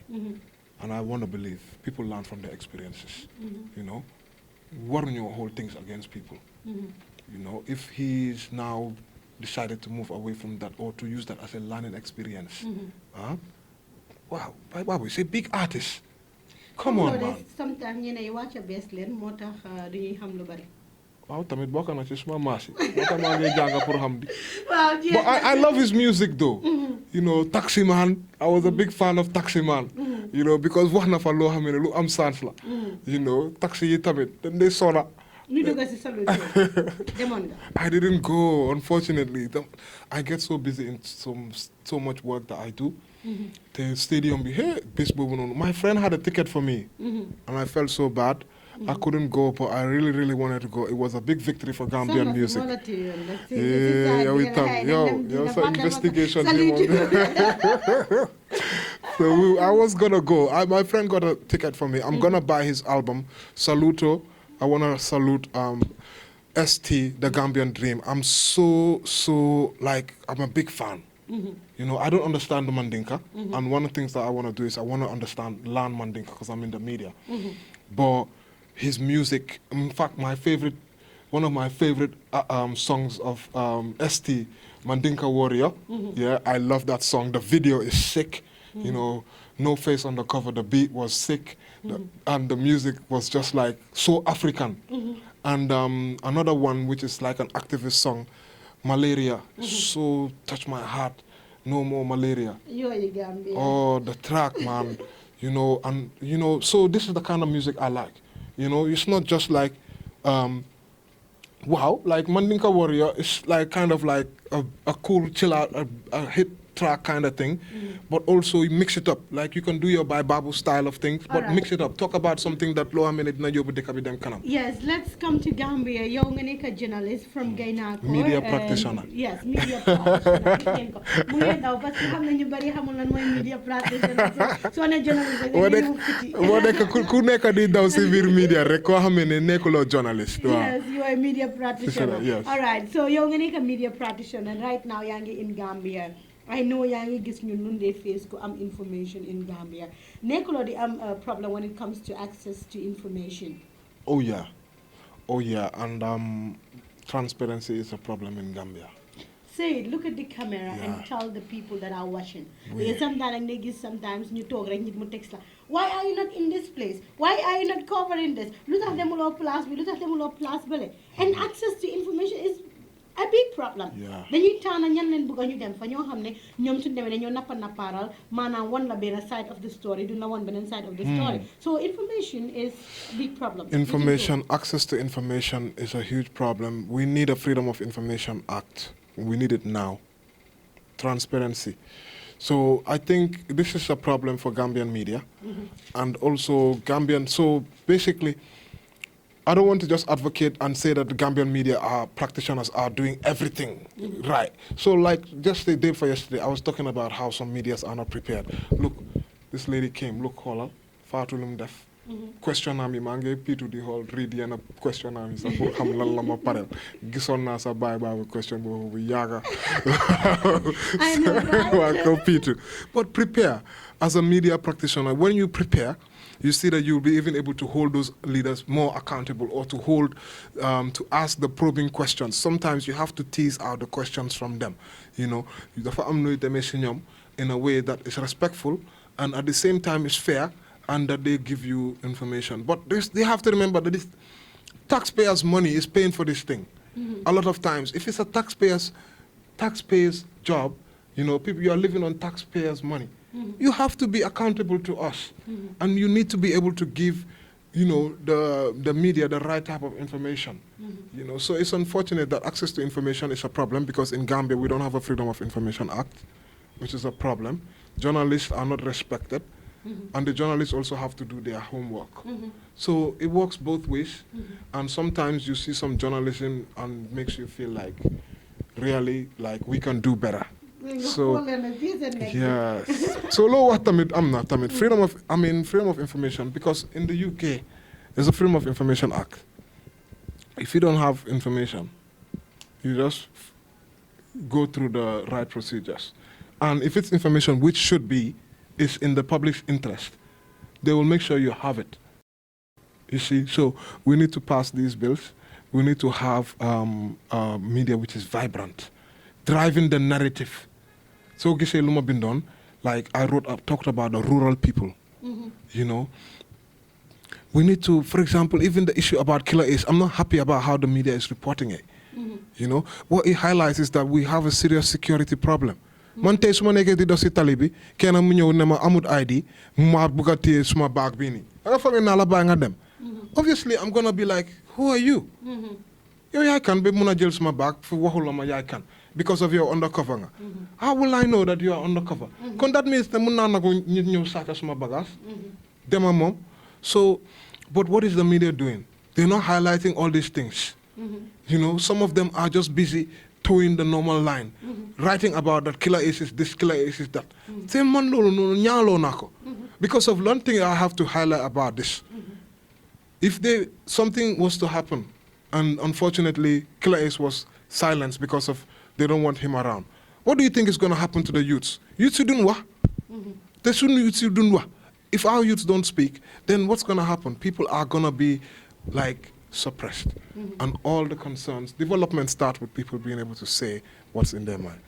[SPEAKER 2] and I want to believe people learn from their experiences you know waruñoo hold things against people you know if he's now decided to move away from that or to use that as a learning experience. Wow, Bible is a big artist. Come on, man.
[SPEAKER 1] Sometimes you know you watch a best len moo tax duñuy xam lu bari.
[SPEAKER 2] Waaw tamit bokk na ci suma maas yi. Moo tax maa ngi jàng pour xam di.
[SPEAKER 1] Wow,
[SPEAKER 2] But I love his music though. You know, Taxi Man. I was a big fan of Taxi Man. You know, because wax na fa loo xam ne lu am sens la. You know, taxi yi tamit dañ dee sona.
[SPEAKER 1] ñu dugg si salute demoon nga.
[SPEAKER 2] I didn't go, unfortunately. I get so busy in so much work that I do. The stadium be hey, baseball. My friend had a ticket for me, and I felt so bad. I couldn't go, but I really, really wanted to go. It was a big victory for Gambian music. Yeah, we talk. Yo, so investigation. So I was gonna go. My friend got a ticket for me. I'm gonna buy his album, Saluto. I want to salute ST, the Gambian Dream. I'm like, I'm a big fan. You know, I don't understand the Mandinka. And one of the things that I want to do is I want to learn Mandinka because I'm in the media. But his music, in fact, one of my favorite songs of ST, Mandinka Warrior. Yeah, I love that song. The video is sick. You know, no face on the cover. The beat was sick. And the music was just like so African. And another one which is like an activist song, Malaria, so touched my heart. No more malaria.
[SPEAKER 1] You are Gambian.
[SPEAKER 2] Oh, the track, man. You know, and you know, so this is the kind of music I like. You know, it's not just like, wow, like Mandinka Warrior is like kind of like a cool chill out, a hit track kind of thing, but also you mix it up. Like you can do your Bible style of things, but mix it up. Talk about something that low minute na yobu deka bi dem kanam.
[SPEAKER 1] Yes, let's come to Gambia. Yow nga nekk a journalist from Gaynako.
[SPEAKER 2] Media practitioner.
[SPEAKER 1] Yes, media practitioner. Mu ngi daw parce que xam na ñu bari xamul lan mooy media practitioner. So ne journalist
[SPEAKER 2] moo nekk ku nekk di daw si biir media rek koo xam ne nekkuloo journalist.
[SPEAKER 1] Yes, you are a media practitioner.
[SPEAKER 2] Yes.
[SPEAKER 1] All right, so yow nga nekk a media practitioner and right now yaa ngi in Gambia. I know yaa ngi gis ñun nun dee face ko am information in Gambia. Nekkuloo di am a problem when it comes to access to information.
[SPEAKER 2] Oh yeah, and transparency is a problem in Gambia.
[SPEAKER 1] Say it, look at the camera and tell the people that are watching. Because sometimes you talk like nit mu text la. Why are you not in this place? Why are you not covering this? Lu tax demuloo place bi, lu tax demuloo place bale. And access to information is a big problem. Dañuy tànn ñan leen bëgg ñu dem fa ñoo xam ne ñoom suñu demee dañoo napparal maanaam wan la benn side of the story du la wan beneen side of the story. So information is a big problem.
[SPEAKER 2] Access to information is a huge problem. We need a Freedom of Information Act. We need it now. Transparency. So I think this is a problem for Gambian media and also Gambian. So basically, I don't want to just advocate and say that the Gambian media practitioners are doing everything right. So like just the day for yesterday, I was talking about how some medias are not prepared. Look, this lady came, look, Hola, Fatou Lum Def. question am yi maa ngi piitu di xool read yenn question am yi sax pour xam lan la ma pareel gisoon naa sa baabu question boobu bu yàgga
[SPEAKER 1] I know, right?
[SPEAKER 2] waa ko piitu but prepare as a media practitioner. When you prepare, you see that you'll be even able to hold those leaders more accountable, or to to ask the probing questions. Sometimes you have to tease out the questions from them. You know, dafa am nooy demee si ñoom in a way that is respectful and at the same time is fair, and that they give you information. But they have to remember that this taxpayers' money is paying for this thing. A lot of times, if it's a taxpayers' job, you know, people, you are living on taxpayers' money. You have to be accountable to us, and you need to be able to give, you know, the media the right type of information. You know, so it's unfortunate that access to information is a problem, because in Gambia we don't have a Freedom of Information Act, which is a problem. Journalists are not respected, and the journalists also have to do their homework. So it works both ways, and sometimes you see some journalism and makes you feel like, really, like we can do better. So yes. So lo what tamit freedom of information, because in the UK there's a Freedom of Information Act. If you don't have information, you just go through the right procedures. And if it's information which should be is in the public's interest, they will make sure you have it. You see, so we need to pass these bills. We need to have media which is vibrant, driving the narrative. So gisee lu ma bindoon, like I talked about the rural people. You know, we need to, for example, even the issue about Killer Ace, I'm not happy about how the media is reporting it. You know, what it highlights is that we have a serious security problem. Man tey suma nekkee di dox si tali bi kenn mu ñëw ne ma amut ID ma bugg a téye suma baag bii nii nga foog naa la bàyyi nga dem. Obviously I'm gonna be like, who are you? Yow yaay kan ba mun a jël suma baag fu waxul la ma yaay kan, because of your undercover nga. How will I know that you are undercover? Kon that means ne mun naa nagu nit ñëw sàcca suma bagage dema moom. So but what is the media doing? They're not highlighting all these things. You know, some of them are just busy towing the normal line, writing about that Killer Ace is this, Killer Ace is that. Because of one thing I have to highlight about this. If something was to happen, and unfortunately Killer Ace was silenced because of they don't want him around, what do you think is going to happen to the youths? Youths who don't what? They shouldn't youths who don't what? If our youths don't speak, then what's going to happen? People are going to be like suppressed, and all the concerns. Development start with people being able to say what's in their mind.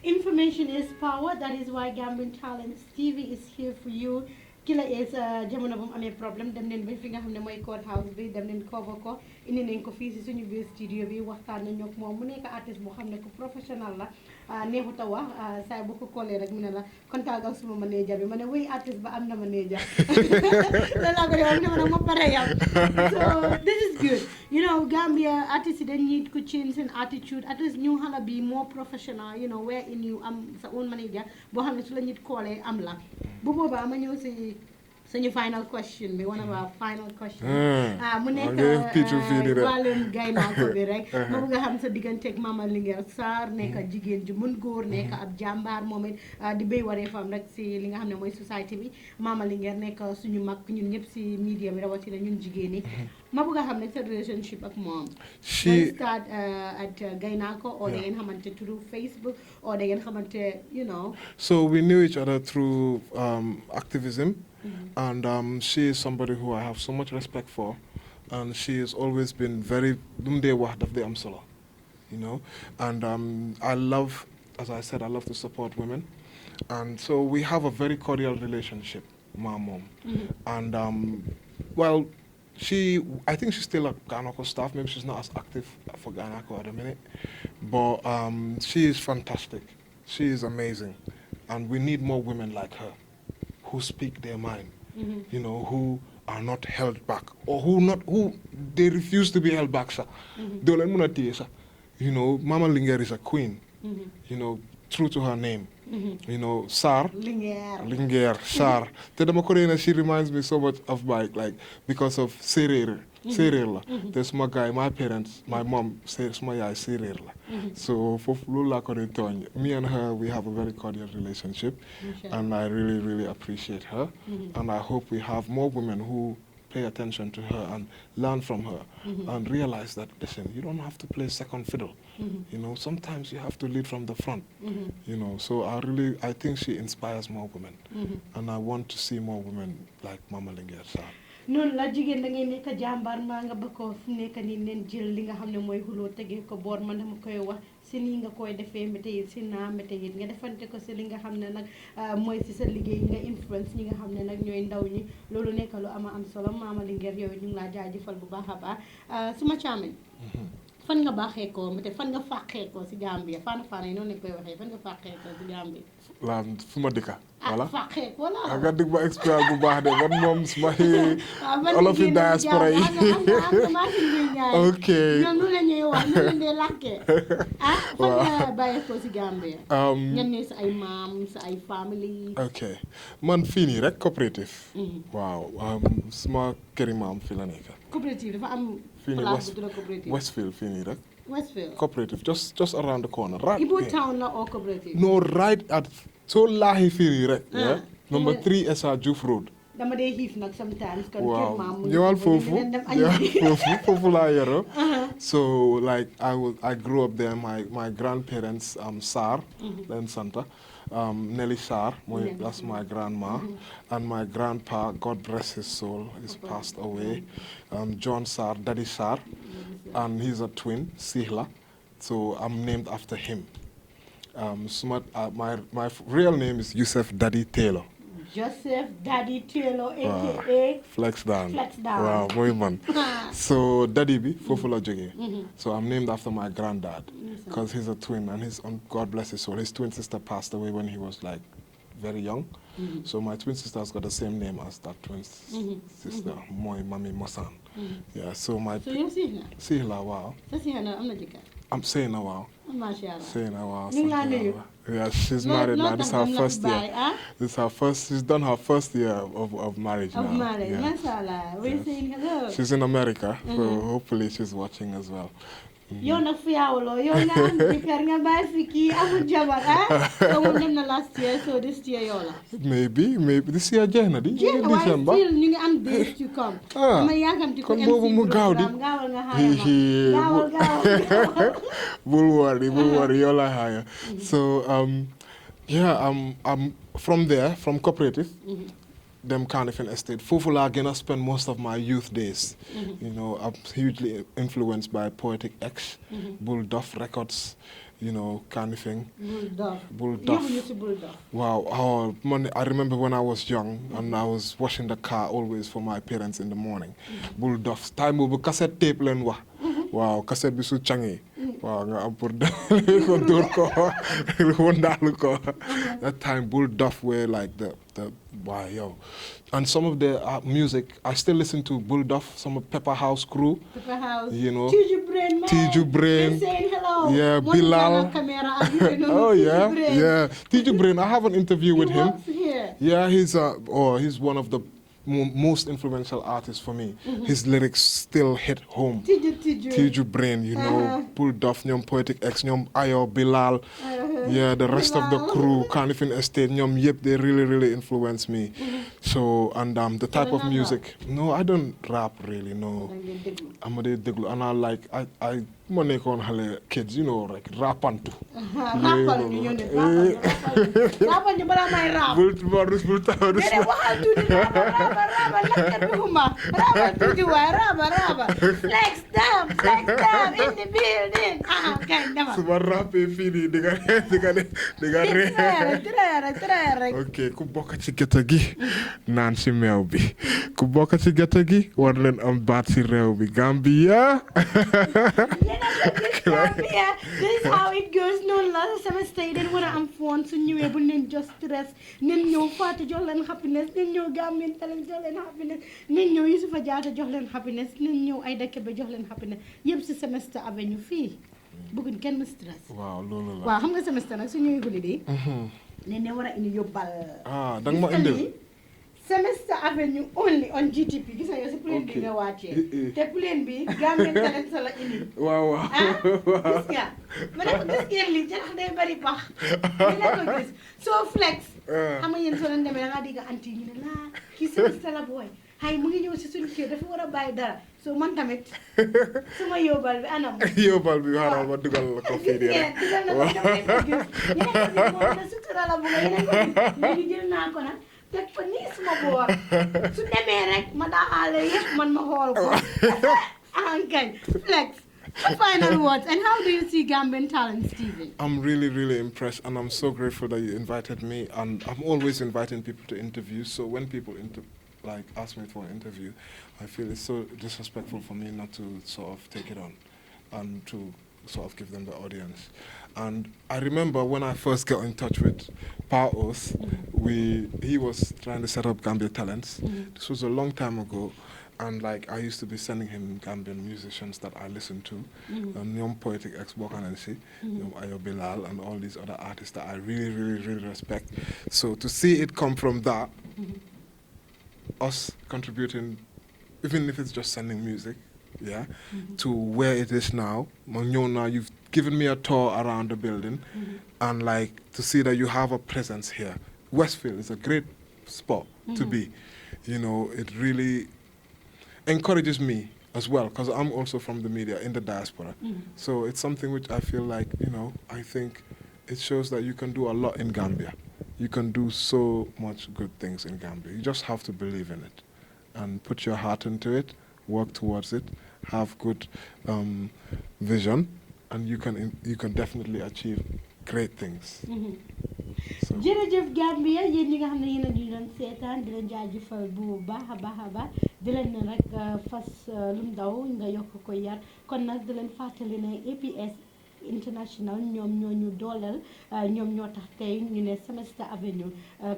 [SPEAKER 1] Information is power. That is why Gambian Talents TV is here for you. Killer Ace jamono bu mu amee problème dem leen ba fi nga xam ne mooy court house bi dem leen cover ko indi nañ ko fii si suñu biir studio bi waxtaan nañu ak moom mu nekk artiste boo xam ne ko professionnel la neexut a wax saa bu ko koolee rek mu ne la kontaan ak suma manager bi ma ne wuy artiste ba am na manager loolu laa ko wax ne ma ne ma pare yow. So this is good. You know, Gambia artists yi dañ need to change seen attitude. Artists ñu xala bi more professional, you know, wherein you am sa own manager boo xam ne su la nit koolee am la bu boobaa ma ñëw si suñu final question bi, one of our final questions. Mu nekk wàllum gaynako bi rek ma bëgg a xam sa digganteeg Mama Linguère Sarr nekk jigéen ju mën góor nekk ab jàmbaar moom it di béy waree fam rek si li nga xam ne mooy société bi. Mama Linguère nekk suñu mag ñun ñëpp si media bi rawatina ñun jigéen ñi. Ma bëgg a xam ne sa relationship ak moom. She start at gaynako or da ngeen xamante through Facebook or da ngeen xamante, you know.
[SPEAKER 2] So we knew each other through activism. And she is somebody who I have so much respect for, and she has always been very you know. And I love, as I said, I love to support women, and so we have a very cordial relationship, my mom. And well, I think she's still a Ghanako staff. Maybe she's not as active for Ghanako at the minute, but she is fantastic. She is amazing, and we need more women like her, who speak their mind, you know, who are not held back, or who they refuse to be held back, sir. You know, Mama Linguère is a queen, you know, true to her name. You know, Sarr. Linguère, Sarr. She reminds me so much of like because of Serer. There's my guy, my parents, my mom says my guy Serer. So for me and her, we have a very cordial relationship, and I really, really appreciate her. And I hope we have more women who pay attention to her and learn from her and realize that, listen, you don't have to play second fiddle. You know, sometimes you have to lead from the front. You know, so I think she inspires more women. And I want to see more women like Mama Linguère Sarr.
[SPEAKER 1] noonu la jigéen da ngay nekk jàmbaar maa nga ba ko fu nekk nii leen jël li nga xam ne mooy xuloo tegee ko boor man dama koy wax si nii nga koy defee mbete yi si naa mbete yi nga defante ko si li nga xam ne nag mooy si sa liggéey nga influence ñi nga xam ne nag ñooy ndaw ñi loolu nekk lu ama am solo Mama Linguère yow ñu ngi laa jaajëfal bu baax a baax suma caamin fan nga baaxee ko mbete fan nga fàqee ko si Gambia faana yi noonu lañ koy waxee fan nga fàqee ko si Gambia
[SPEAKER 2] la fu ma dëkka voilà
[SPEAKER 1] fàqee ko la
[SPEAKER 2] nga dig ma expert bu baax de man moom suma olof yi diaspora yi ok
[SPEAKER 1] ñoom lu la ñuy wax ñu leen dee làkkee fan nga bàyyee ko si Gambia ñan ne sa ay maam sa ay family
[SPEAKER 2] ok man fii nii rek coopérative waaw suma këri maam fi la nekk
[SPEAKER 1] coopérative dafa am
[SPEAKER 2] fii nii
[SPEAKER 1] place bu tudd coopérative
[SPEAKER 2] Westfield fii nii rek
[SPEAKER 1] Westfield
[SPEAKER 2] cooperative just around the corner right
[SPEAKER 1] Ibo town la or cooperative
[SPEAKER 2] no right at so laahi fii rek yeah number 3 Essa Diouf Road
[SPEAKER 1] dama dee xiif nag sometimes kon
[SPEAKER 2] waaw
[SPEAKER 1] kër maam
[SPEAKER 2] ñëwal foofu laa yaroo so like I grew up there my grandparents Sarr leen santa Nelly Sarr that's my grandma and my grandpa God bless his soul he's passed away John Sarr Daddy Sarr and he's a twin Sihla so I'm named after him my real name is Yusuf Daddy Taylor
[SPEAKER 1] Joseph Daddy Taylor aka
[SPEAKER 2] Flex down
[SPEAKER 1] Wow
[SPEAKER 2] mooy man so daddy bi foofu la jógee so I'm named after my granddad because he's a twin and God bless his soul his twin sister passed away when he was like very young so my twin sister's got the same name as that twin sister mooy Mami Mosan yeah so yow Sihla waaw I'm saying a wow. Saying a wow. Yeah, she's married now. This is her first year. This is her first. She's done her first year of marriage now.
[SPEAKER 1] Yeah. Mashallah. We're saying hello.
[SPEAKER 2] She's in America, so hopefully she's watching as well.
[SPEAKER 1] Yo na fiyawlo, yo na jikar nga bay fiki amul jabar so mo dem na last year so this year yo la
[SPEAKER 2] maybe this year jeex na di December
[SPEAKER 1] still ñu ngi am days to come dama yakamti ko MC mu gaaw di gaawal nga xaya
[SPEAKER 2] bul worry yo la xaya so yeah I'm from there from cooperative them Carnifing Estate. Fufula gonna spend most of my youth days. You know, I'm hugely influenced by Poetic X, Bull Duff Records, you know, Carnifing. Bull Duff.
[SPEAKER 1] You used to Bull Duff.
[SPEAKER 2] Wow. I remember when I was young and I was washing the car always for my parents in the morning. Bull Duff. Time over cassette tape len wa. Wow, cassette bisu changi. Wow, nga am pour ko door ko wondalu ko. That time Bull Duff were like the wow, yo. And some of the music, I still listen to Bull Duff, some of Pepper House crew.
[SPEAKER 1] Pepper House.
[SPEAKER 2] You know.
[SPEAKER 1] Tiju Brain, man.
[SPEAKER 2] Tiju Brain.
[SPEAKER 1] They're saying hello.
[SPEAKER 2] Yeah, Bilal. Oh, yeah. Yeah. Tiju Brain, I have an interview with him.
[SPEAKER 1] Here.
[SPEAKER 2] Yeah, he's one of the most influential artists for me. His lyrics still hit home. Tiju Brain, you know, Bull Duff, Nyom Poetic X, Nyom Ayo, Bilal. Yeah, the rest of the crew, Carnifing Estate, Nyom Yep, they really influence me. So, and the type of music. No, I don't rap really, no. I'm a deglu, and I make on hale kids, you know, like rapantu.
[SPEAKER 1] Rapantu, but I'm a rap. Flex down in the building. Okay, never.
[SPEAKER 2] So rap fini Okay, ku bokk ci gëta gi naan ci meew bi. Ku bokk ci gëta gi war leen am baat ci réew bi Gambia.
[SPEAKER 1] Gambia. This is how it goes. No last semester you didn't want to am phone so ñu bu leen just stress. Nen ñëw Fatou jox leen happiness, nen ñëw Gambian Talent jox leen happiness, nen ñëw Yusufa Jaata jox leen happiness, nen ñëw Aïda Kebe jox leen happiness. Yëpp ci semester avenue fii. Bëgguñ kenn mu stress.
[SPEAKER 2] Waaw loolu la.
[SPEAKER 1] Waaw xam nga semester nag su ñëwee holiday. Ne war a indi yóbbal.
[SPEAKER 2] Danga ma indil.
[SPEAKER 1] Semester Avenue only on GTP gis nga yow si plane bi nga wàccee te plane bi Gambian Talent sa la indi.
[SPEAKER 2] waaw
[SPEAKER 1] gis nga ma ne ko gis ngeen lii jarax day bari baax li la ko gis soo flex xam nga yéen soo leen demee da ngaa dégg anti ñu ne laa kii semester la booy hay mu ngi ñëw si suñu kër dafa war a bàyyi dara so man tamit suma yóbbal bi anam
[SPEAKER 2] yóbbal bi xaaral ma dugal la ko fii nii rek
[SPEAKER 1] dugal na ko damay ko gis yeneen ko gis moom na sutura la bu nga yeneen ko gis léegi jël naa ko nag teg ko nii suma boor su demee rek ma daxaale yëpp man ma xool ko ankañ flex. Final words, and how do you see Gambian talent, Stephen?
[SPEAKER 2] I'm really, really impressed, and I'm so grateful that you invited me. And I'm always inviting people to interviews. So when people ask me for an interview, I feel it's so disrespectful for me not to sort of take it on and to sort of give them the audience. And I remember when I first got in touch with Paos, he was trying to set up Gambia Talents. This was a long time ago. And I used to be sending him Gambian musicians that I listened to, Nyom Poetic Ex-Bokanensi, Ayo Bilal, and all these other artists that I really, really, really respect. So to see it come from that, us contributing, even if it's just sending music, to where it is now. Now you've given me a tour around the building, and to see that you have a presence here. Westfield is a great spot to be. It really encourages me as well, because I'm also from the media in the diaspora. So it's something which I feel I think it shows that you can do a lot in Gambia. You can do so much good things in Gambia. You just have to believe in it and put your heart into it, work towards it, have good vision, and you can definitely achieve great things.
[SPEAKER 1] jërëjëf Gambia yéen ñi nga xam ne yéen a ñu doon seetaan di leen jaajëfal bu baax a baax di leen ne rek fas lu ndaw nga yokk ko yar kon nag di leen fàttali ne APS International ñoom ñoo ñu dooleel ñoom ñoo tax tey ñu ne Semester Avenue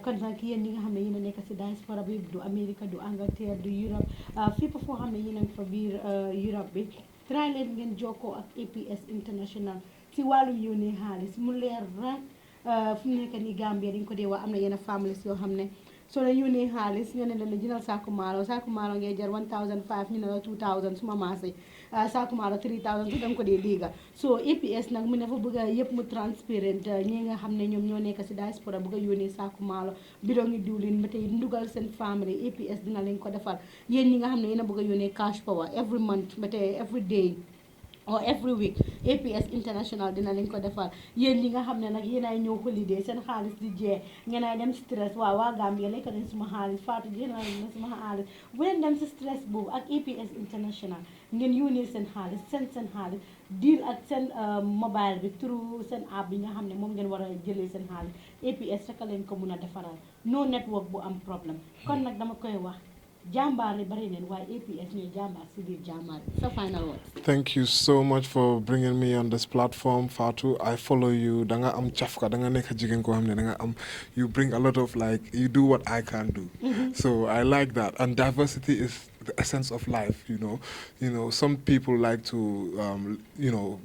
[SPEAKER 1] kon nag yéen ñi nga xam ne yéen a nekk si diaspora bi du Amérique du Angleterre du Europe fépp foo xam ne yéen a ngi fa biir Europe bi try leen ngeen jokkoo ak APS International si wàllum yónnee xaalis mu leer rek fu mu nekk nii Gambia dañ ko dee wax am na yenn families yoo xam ne soo la yónnee xaalis ñoo ne la jëndal saaku maalo ngay jar 1005 ñu ne la 2000 suma maase saaku maalo 3000 su danga ko dee dégga so APS nag mu ne fa bëgg a yëpp mu transparent ñi nga xam ne ñoom ñoo nekk si diaspora bëgg a yónnee saaku maalo bidon ngi diwlin ba tey ndugal seen family APS dina leen ko defal yéen ñi nga xam ne yéen a bëgg a yónnee cash power every month ba tey every day or every week APS International dina leen ko defal yéen ñi nga xam ne nag yéen ay ñëw holiday seen xaalis di jeex ngeen ay dem stress waa Gambia lekk nañ suma xaalis Fatou jël na suma xaalis bu leen dem si stress boobu ak APS International ngeen yónnee seen xaalis seen xaalis deal ak seen mobile bi through seen app bi nga xam ne moom ngeen war a jëlee seen xaalis APS rek leen ko mun a defaral no network bu am problème kon nag dama koy wax
[SPEAKER 2] Thank you so much for bringing me on this platform, Fatou. I follow you. Danga am chafka, danga neka jigen ko hamne, danga am. You bring a lot of you do what I can't do. So I like that. And diversity is the essence of life. Some people like to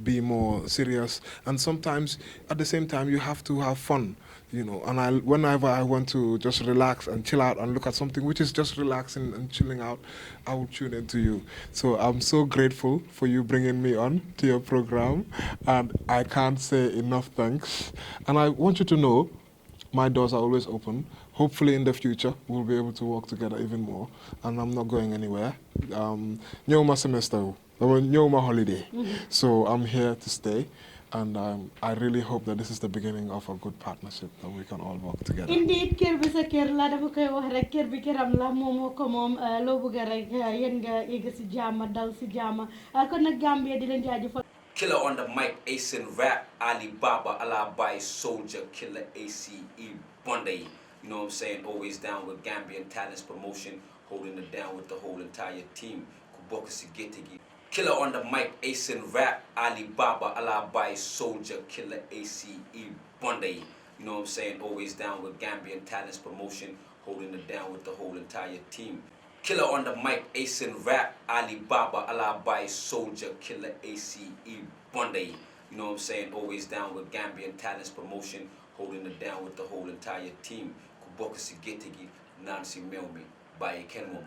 [SPEAKER 2] be more serious, and sometimes at the same time you have to have fun. And whenever I want to just relax and chill out and look at something which is just relaxing and chilling out, I will tune into you. So I'm so grateful for you bringing me on to your program, and I can't say enough thanks. And I want you to know, my doors are always open. Hopefully in the future, we'll be able to work together even more, and I'm not going anywhere. Nyoma semester, nyoma holiday. So I'm here to stay. And I really hope that this is the beginning of a good partnership that we can all work together.
[SPEAKER 1] Indeed, kër bi sa kër la dafa koy wax rek kër bi këram la moomoo ko moom loo bëgg rek yéen nga egg si jàmm dal si jàmm kon nag Gambia di leen jaajëfal.
[SPEAKER 3] Killer on the mic, Ace and Rap, Alibaba, Alabai, Soldier, Killer, ACE, Bunday. You know what I'm saying? Always down with Gambian Talents Promotion, holding it down with the whole entire team. Kuboka Sigetigi. Killer on the mic, Ace and Rap, Alibaba, Alabai, Soldier, Killer, ACE, Bunday. You know what I'm saying? Always down with Gambian Talents Promotion, holding it down with the whole entire team. Killer on the mic, Ace and Rap, Alibaba, Alabai, Soldier, Killer, ACE, Bunday. You know what I'm saying? Always down with Gambian Talents Promotion, holding it down with the whole entire team. Kuboka Sigetigi, Nancy Melmi, by Ken Momo.